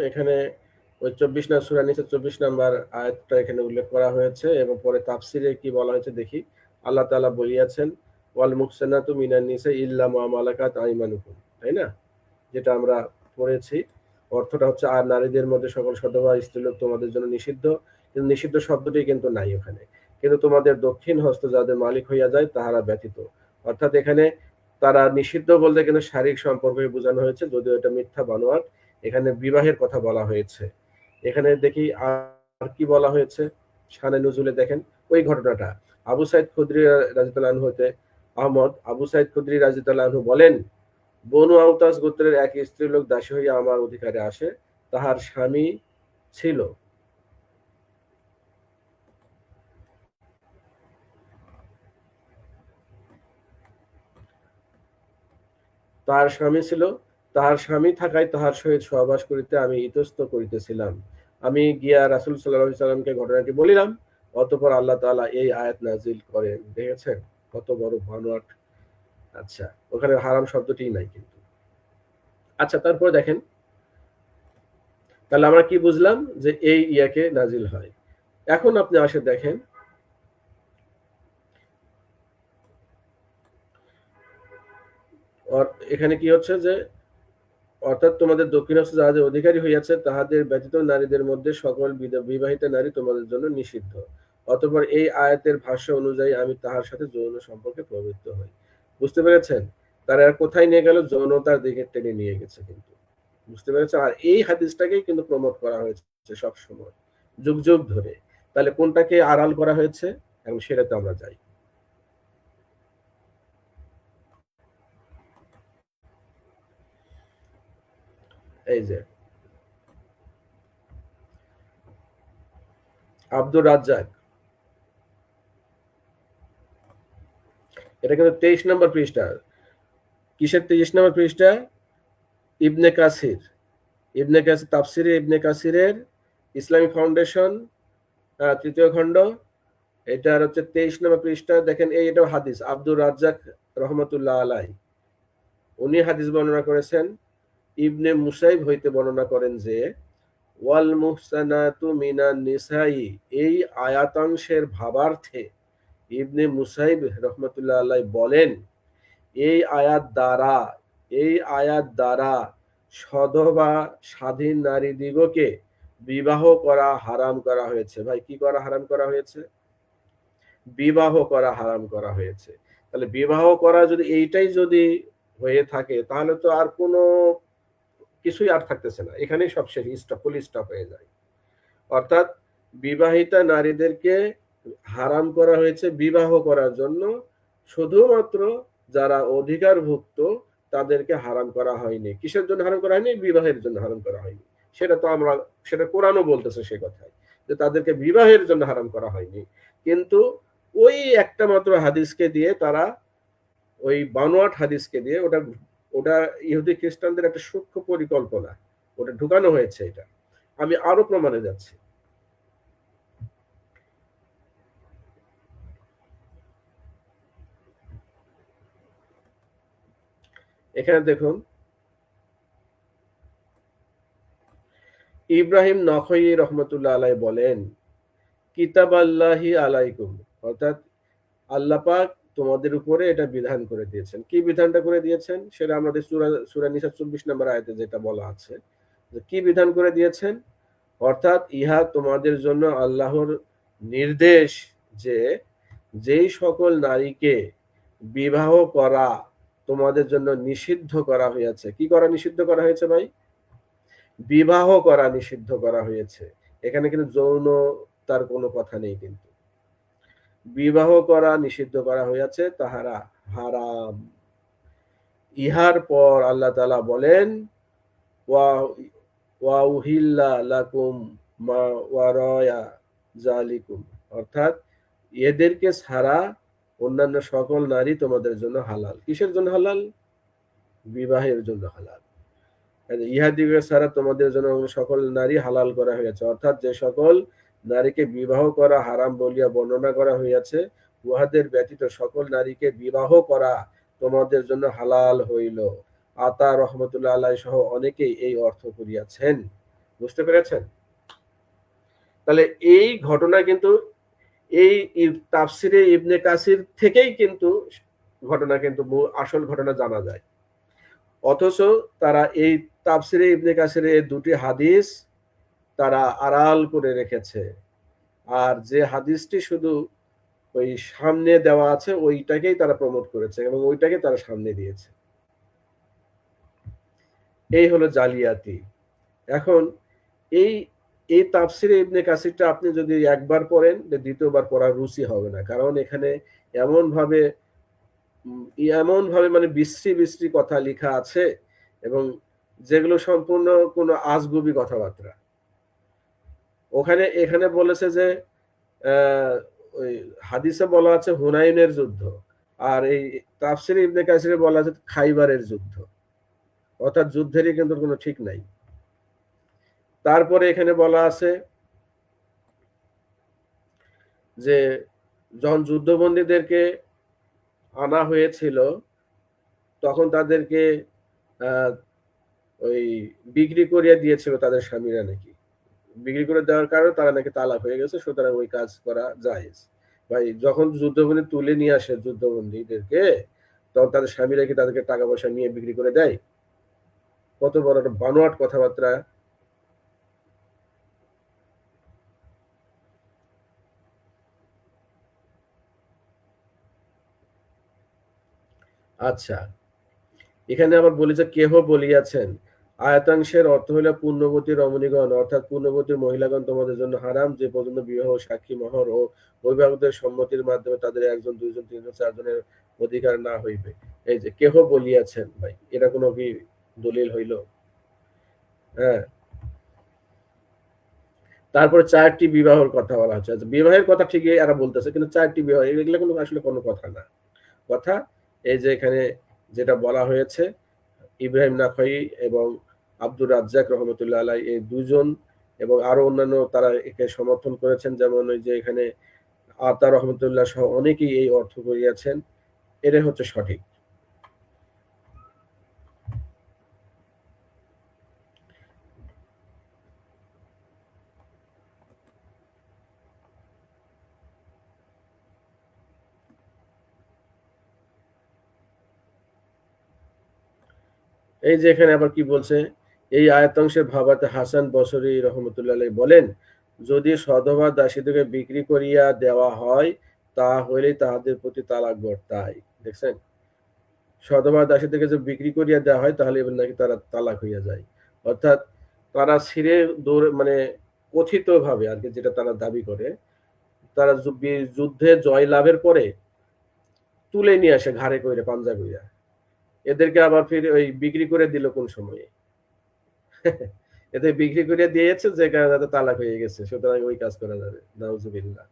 এখানে ওই 24 নাম্বার আয়াতটা এখানে উল্লেখ করা হয়েছে, এবং পরে তাফসিরে কি বলা হয়েছে দেখি। আল্লাহ তাআলা বলিয়াছেন, ওয়াল মুহসানাতু মিনান নিসা ইল্লা মা মালাকাত আইমানুকুম, তাই না? যেটা আমরা পড়েছি, অর্থটা হচ্ছে, আর নারীদের মধ্যে সকল সধবা স্ত্রীলোক তোমাদের জন্য নিষিদ্ধ। কিন্তু নিষিদ্ধ শব্দটি কিন্তু নাই ওখানে, কিন্তু তোমাদের দক্ষিণ হস্ত যাদের মালিক হইয়া যায় তাহারা ব্যতীত। অর্থাৎ এখানে তারা নিষিদ্ধ বলতে কিন্তু শারীরিক সম্পর্কই বোঝানো হয়েছে, যদিও এটা মিথ্যা বানোয়াট। এখানে বিবাহের কথা বলা হয়েছে। এখানে দেখি আর কি বলা হয়েছে, শানে নুজুলে দেখেন ওই ঘটনাটা। আবু সাইদ খুদরি রাদিয়াল্লাহু আনহু হতে আবু সাইদ খুদরি রাদিয়াল্লাহু আনহু বলেন, বনু আওতাস গোত্রের এক স্ত্রীলোক দাসী হইয়া আমার অধিকারে আসে। তাহার স্বামী ছিল তার স্বামী ছিল, তাহার স্বামী থাকায় তাহার সহিত সহবাস করিতে আমি ইতস্ত করিতেছিলাম। আমি গিয়া রাসূল সাল্লাল্লাহু আলাইহি সাল্লামকে ঘটনাটি বলিলাম। অতঃপর আল্লাহ তাআলা এই আয়াত নাযিল করেন। দেখেছেন কত বড় বানোয়াট। আচ্ছা, ওখানে হারাম শব্দটিই নাই কিন্তু। আচ্ছা, তারপরে দেখেন, তাহলে আমরা কি বুঝলাম যে এই ইয়াকে নাজিল হয়। এখন আপনি আসে দেখেন, এখানে কি হচ্ছে যে অর্থাৎ তোমাদের দক্ষিণাস্ত যাহাদের অধিকারী হইয়াছে তাহাদের ব্যতীত নারীদের মধ্যে সকল বিবাহিত নারী তোমাদের জন্য নিষিদ্ধ। অতঃপর এই আয়াতের ভাষ্য অনুযায়ী আমি তাহার সাথে যৌন সম্পর্কে প্রবৃত্ত হই। বুঝতে পেরেছেন? তারা আর কোথায় নিয়ে গেল? যৌনতার দিকে টেনে নিয়ে গেছে কিন্তু। বুঝতে পেরেছেন? আর এই হাদিসটাকেই কিন্তু প্রমোট করা হয়েছে সব সময়, যুগ যুগ ধরে। তাহলে কোনটাকে আড়াল করা হয়েছে? এবং সেটাতে আমরা যাই। এই যে আব্দুর রাজ্জাক, এটা কিন্তু 23 নম্বর পৃষ্ঠা। কিসের 23 নম্বর পৃষ্ঠা? ইবনে কাসির, ইবনে কাসির তাফসিরে ইবনে কাসিরের ইসলামী ফাউন্ডেশন, তৃতীয় খণ্ড, এটার হচ্ছে 23 নম্বর পৃষ্ঠা। দেখেন এটা হাদিস, আব্দুর রাজ্জাক রহমতুল্লাহ আলাই উনি হাদিস বর্ণনা করেছেন। ইবনে মুসাইব হইতে বর্ণনা করেন যে ওয়াল মুহসানাতু মিনান নিসাই, এই আয়াতাংশের ভাবার্থে ইবনে মুসাইব রহমতুল্লাহ আলাই বলেন এই আয়াত দ্বারা সধবা স্বাধীন নারী দিগকে বিবাহ করা হারাম করা হয়েছে। ভাই, কি করা হারাম করা হয়েছে? বিবাহ করা হারাম করা হয়েছে। তাহলে বিবাহ করা যদি এইটাই যদি হয়ে থাকে তাহলে তো আর কোনো কিছুই আর থাকতেছে না, এখানেই সব শেষ, স্টপ, ফুল স্টপ হয়ে যায়। অর্থাৎ বিবাহিতা নারীদেরকে হারাম করা হয়েছে বিবাহ করার জন্য, শুধুমাত্র যারা অধিকারভুক্ত তাদেরকে হারাম করা হয়নি। কিসের জন্য হারাম করা হয়নি? বিবাহের জন্য হারাম করা হয়নি। সেটা তো আমরা, সেটা কোরআনও বলতেছে সে কথাই, যে তাদেরকে বিবাহের জন্য হারাম করা হয়নি। কিন্তু ওই একটা মাত্র হাদিসকে দিয়ে তারা, ওই বানোয়াট হাদিসকে দিয়ে, ওটা ওটা ইহুদি খ্রিস্টানদের একটা সূক্ষ্ম পরিকল্পনা, ওটা ঢুকানো হয়েছে। এটা আমি আরো প্রমাণে যাচ্ছি। এখানে দেখুন, ইব্রাহিম নখই রহমতুল্লাহ আলাই বলেন কিতাব আল্লাহি আলাইকুম, অর্থাৎ আল্লাহ পাক তোমাদের উপরে এটা বিধান করে দিয়েছেন। কি বিধানটা করে দিয়েছেন? সেটা আমাদের সূরা নিসা 24 নম্বর আয়াতে যেটা বলা আছে, যে কি বিধান করে দিয়েছেন, অর্থাৎ ইহা তোমাদের জন্য আল্লাহর নির্দেশ যে যেই সকল নারীকে বিবাহ করা তোমাদের জন্য নিষিদ্ধ করা হয়েছে। কি করা নিষিদ্ধ করা হয়েছে ভাই? বিবাহ করা নিষিদ্ধ করা হয়েছে। এখানে কিন্তু যৌন তার কোনো কথা নেই, কিন্তু বিবাহ করা নিষিদ্ধ করা হয়েছে, তাহারা হারাম। ইহার পর আল্লাহ তাআলা বলেন ওয়া উহিল্লা লাকুম মা ওয়ারায়া জালিকুম, অর্থাৎ এদেরকে ছাড়া অন্যান্য সকল নারী তোমাদের জন্য হালাল। কিসের জন্য হালাল? বিবাহের জন্য হালাল। ইহাদিকে ছাড়া তোমাদের জন্য সকল নারী হালাল করা হয়েছে, অর্থাৎ যে সকল নারীকে বিবাহ করা হারাম বলিয়া বর্ণনা করা হইয়াছে, উহাদের ব্যতীত সকল নারীকে বিবাহ করা তোমাদের জন্য হালাল হইল। আতা রহমতুল্লাহ আলাই সহ অনেকেই এই অর্থ করিয়াছেন। বুঝতে পেরেছেন? তাহলে এই ঘটনা কিন্তু এই তাফসিরে ইবনে কাসির থেকেই কিন্তু ঘটনা, কিন্তু আসল ঘটনা জানা যায়। অথচ তারা এই তাফসিরে ইবনে কাসিরে দুটি হাদিস তারা আড়াল করে রেখেছে, আর যে হাদিসটি শুধু ওই সামনে দেওয়া আছে ওইটাকেই তারা প্রমোট করেছে এবং ওইটাকে তারা সামনে দিয়েছে। এই হলো জালিয়াতি। এখন এই এই তাফসিরে ইবনে কাসিরটা আপনি যদি একবার পড়েন, দ্বিতীয়বার পড়ার রুচি হবে না, কারণ এখানে এমন ভাবে মানে বিশ্রী বিশ্রী কথা লেখা আছে, এবং যেগুলো সম্পূর্ণ কোনো আজগুবি কথাবার্তা। এখানে বলেছে যে ওই হাদিসে বলা আছে হুনাইনের যুদ্ধ, আর এই তাফসিরে ইবনে কাসিরে বলা আছে খাইবারের যুদ্ধ। অর্থাৎ যুদ্ধেরই কিন্তু কোনো ঠিক নাই। তারপরে এখানে বলা আছে যে যখন যুদ্ধবন্দীদেরকে আনা হয়েছিল তখন তাদেরকে আহ, ওই বিক্রি করিয়া দিয়েছিল তাদের স্বামীরা নাকি, বিক্রি করে দেওয়ার কারণে তারা নাকি তালাক হয়ে গেছে, সুতরাং ওই কাজ করা জায়েজ। ভাই যখন যুদ্ধবন্দী তুলে নিয়ে আসে যুদ্ধবন্দীদেরকে, তখন তাদের স্বামীরা কি তাদেরকে টাকা পয়সা নিয়ে বিক্রি করে দেয়? কত বড় একটা বানোয়াট কথাবার্তা। আচ্ছা, এখানে আবার বলেছে কেহ বলিয়াছেন, আয়াতাংশের অর্থ হইল পূর্ণবতী রমণীগণ, অর্থাৎ পূর্ণবতী মহিলাগণ তোমাদের জন্য হারাম, যে পর্যন্ত বিবাহ সাক্ষী মহর ও অভিভাবকদের সম্মতির মাধ্যমে তাদের একজন দুইজন তিনজন চারজনের অধিকার না হইবে। এই যে কেহ বলিয়াছেন, ভাই এটা কোনো কি দলিল হইল? হ্যাঁ। তারপরে চারটি বিবাহের কথা বলা হচ্ছে। আচ্ছা, বিবাহের কথা ঠিকই এরা বলতেছে, কিন্তু চারটি বিবাহ এগুলো কোনো আসলে কোনো কথা না। কথা এই যে এখানে যেটা বলা হয়েছে, ইব্রাহিম নাখই এবং আব্দুর রাজ্জাক রহমতুল্লাহ আলাই এই দুজন এবং আরো অন্যান্য তারা একে সমর্থন করেছেন, যেমন ওই যে এখানে আতা রহমতুল্লাহ সহ অনেকেই এই অর্থ করিয়াছেন। এটাই হচ্ছে সঠিক। এই যে এখানে আবার কি বলছে, এই আয়াতাংশের ভাবাতে হাসান বসরি রহমতুল্লাহ আলাই বলেন, যদি সধবা দাসীদেরকে বিক্রি করিয়া দেওয়া হয় তা হইলেই তাহাদের প্রতি তালাক বর্তায়। দেখছেন, সধবা দাসীদেরকে যে বিক্রি করিয়া দেওয়া হয় তাহলে এবার নাকি তারা তালাক হইয়া যায়। অর্থাৎ তারা ছিঁড়ে দৌড়ে মানে কথিত ভাবে আর কি, যেটা তারা দাবি করে, তারা যুদ্ধে জয় লাভের পরে তুলে নিয়ে আসে ঘাড়ে কইরা পাঞ্জা কইরা, এদেরকে আবার ফির ওই বিক্রি করে দিল কোন সময়ে? এদের বিক্রি করে দিয়েছে যে কারণে তাদের তালাক হয়ে গেছে, সুতরাং ওই কাজ করা যাবে। নাউজুবিল্লাহ।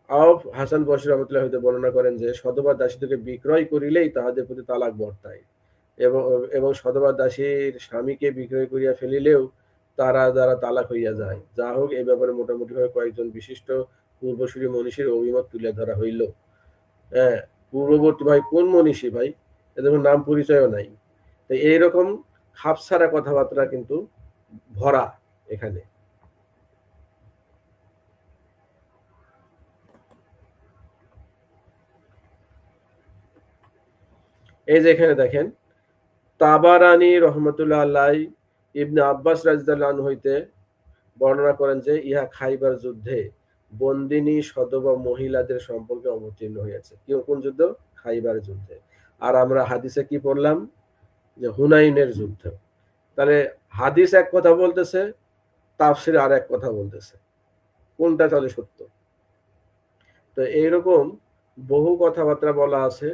আওফ হাসান বসরি রহমতুল্লাহ হইতে বর্ণনা করেন যে সধবা দাসীদেরকে বিক্রয় করিলেই তাহাদের প্রতি তালাক বর্তায়, এবং এবং সধবা দাসীর স্বামীকে বিক্রয় করিয়া ফেলিলেও তারা দ্বারা তালাক হইয়া যায়। যা হোক, এই ব্যাপারে মোটামুটি ভাবে কয়েকজন বিশিষ্ট পূর্বসূরি মনীষীর অভিমত তুলে ধরা হইল। হ্যাঁ, পূর্ববর্তী ভাই কোন মনীষী ভাই? এদের কোনো নাম পরিচয়ও নাই। তো এইরকম খাপছাড়া কথাবার্তা কিন্তু ভরা এখানে। এই যে এখানে দেখেন, তাবারানী রহমতুল্লাহ আল্লাহ ইবনে আব্বাস রাদিয়াল্লাহু আনহু হইতে বর্ণনা করেন যে ইহা খাইবার যুদ্ধে বন্দিনী সধবা মহিলাদের সম্পর্কে অবতীর্ণ হয়েছে। কি কোন যুদ্ধ? খাইবার যুদ্ধে। আর আমরা হাদিসে কি পড়লাম? যে হুনাইনের যুদ্ধ। তাহলে হাদিস এক কথা বলতেছে, তাফসির আর এক কথা বলতেছে, কোনটা তাহলে সত্য? তো এইরকম বহু কথাবার্তা বলা আছে,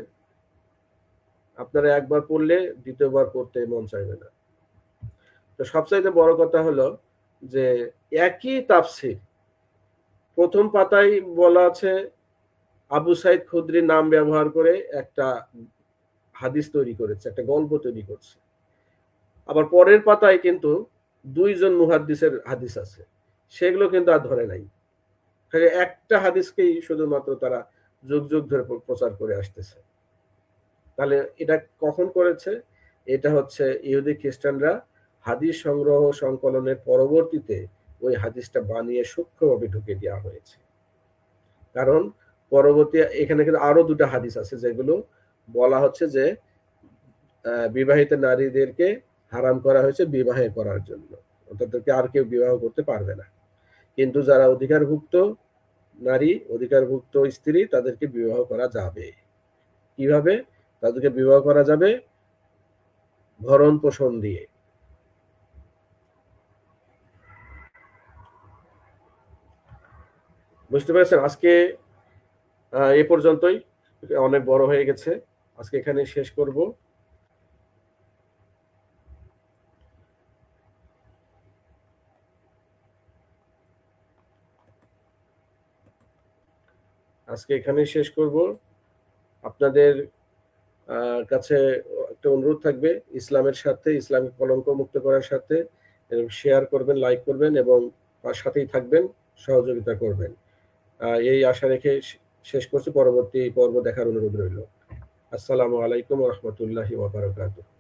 আপনারা একবার পড়লে দ্বিতীয়বার পড়তে মন চাইবে না। তো সবচাইতে বড় কথা হলো যে একই তাফসির প্রথম পাতায় বলা আছে আবু সাইদ খুদরির নাম ব্যবহার করে একটা হাদিস তৈরি করেছে, একটা গল্প তৈরি করছে। আবার পরের পাতায় কিন্তু দুইজন মুহাদ্দিসের হাদিস আছে, সেগুলো কিন্তু আর ধরে নাই। খালি একটা হাদিসকেই শুধুমাত্র তারা যুগ যুগ ধরে প্রচার করে আসতেছে। তাহলে এটা কখন করেছে? এটা হচ্ছে ইহুদি খ্রিস্টানরা হাদিস সংগ্রহ সংকলনের পরবর্তীতে ওই হাদিসটা বানিয়ে সূক্ষ্মভাবে ঢুকে দেওয়া হয়েছে। কারণ পরবর্তী এখানে কিন্তু আরো দুটো হাদিস আছে যেগুলো বলা হচ্ছে যে বিবাহিত নারীদেরকে হারাম করা হয়েছে বিবাহে করার জন্য, অর্থাৎ তাদেরকে আর কেউ বিবাহ করতে পারবে না। কিন্তু যারা অধিকারভুক্ত নারী, অধিকারভুক্ত স্ত্রী, তাদেরকে বিবাহ করা যাবে। কিভাবে তাদেরকে বিবাহ করা যাবে? ভরণ পোষণ দিয়ে। বুঝতে পেরেছেন? আজকে এ পর্যন্তই, অনেক বড় হয়ে গেছে, আজকে এখানে শেষ করব। আজকে এখানেই শেষ করব। আপনাদের কাছে একটা অনুরোধ থাকবে, ইসলামের সাথে, ইসলামিক কলঙ্ক মুক্ত করার সাথে শেয়ার করবেন, লাইক করবেন এবং তার সাথেই থাকবেন, সহযোগিতা করবেন। এই আশা রেখে শেষ করছি। পরবর্তী পর্ব দেখার অনুরোধ রইল। আসসালামু আলাইকুম ওয়া রাহমাতুল্লাহি ওয়া বারাকাতুহু।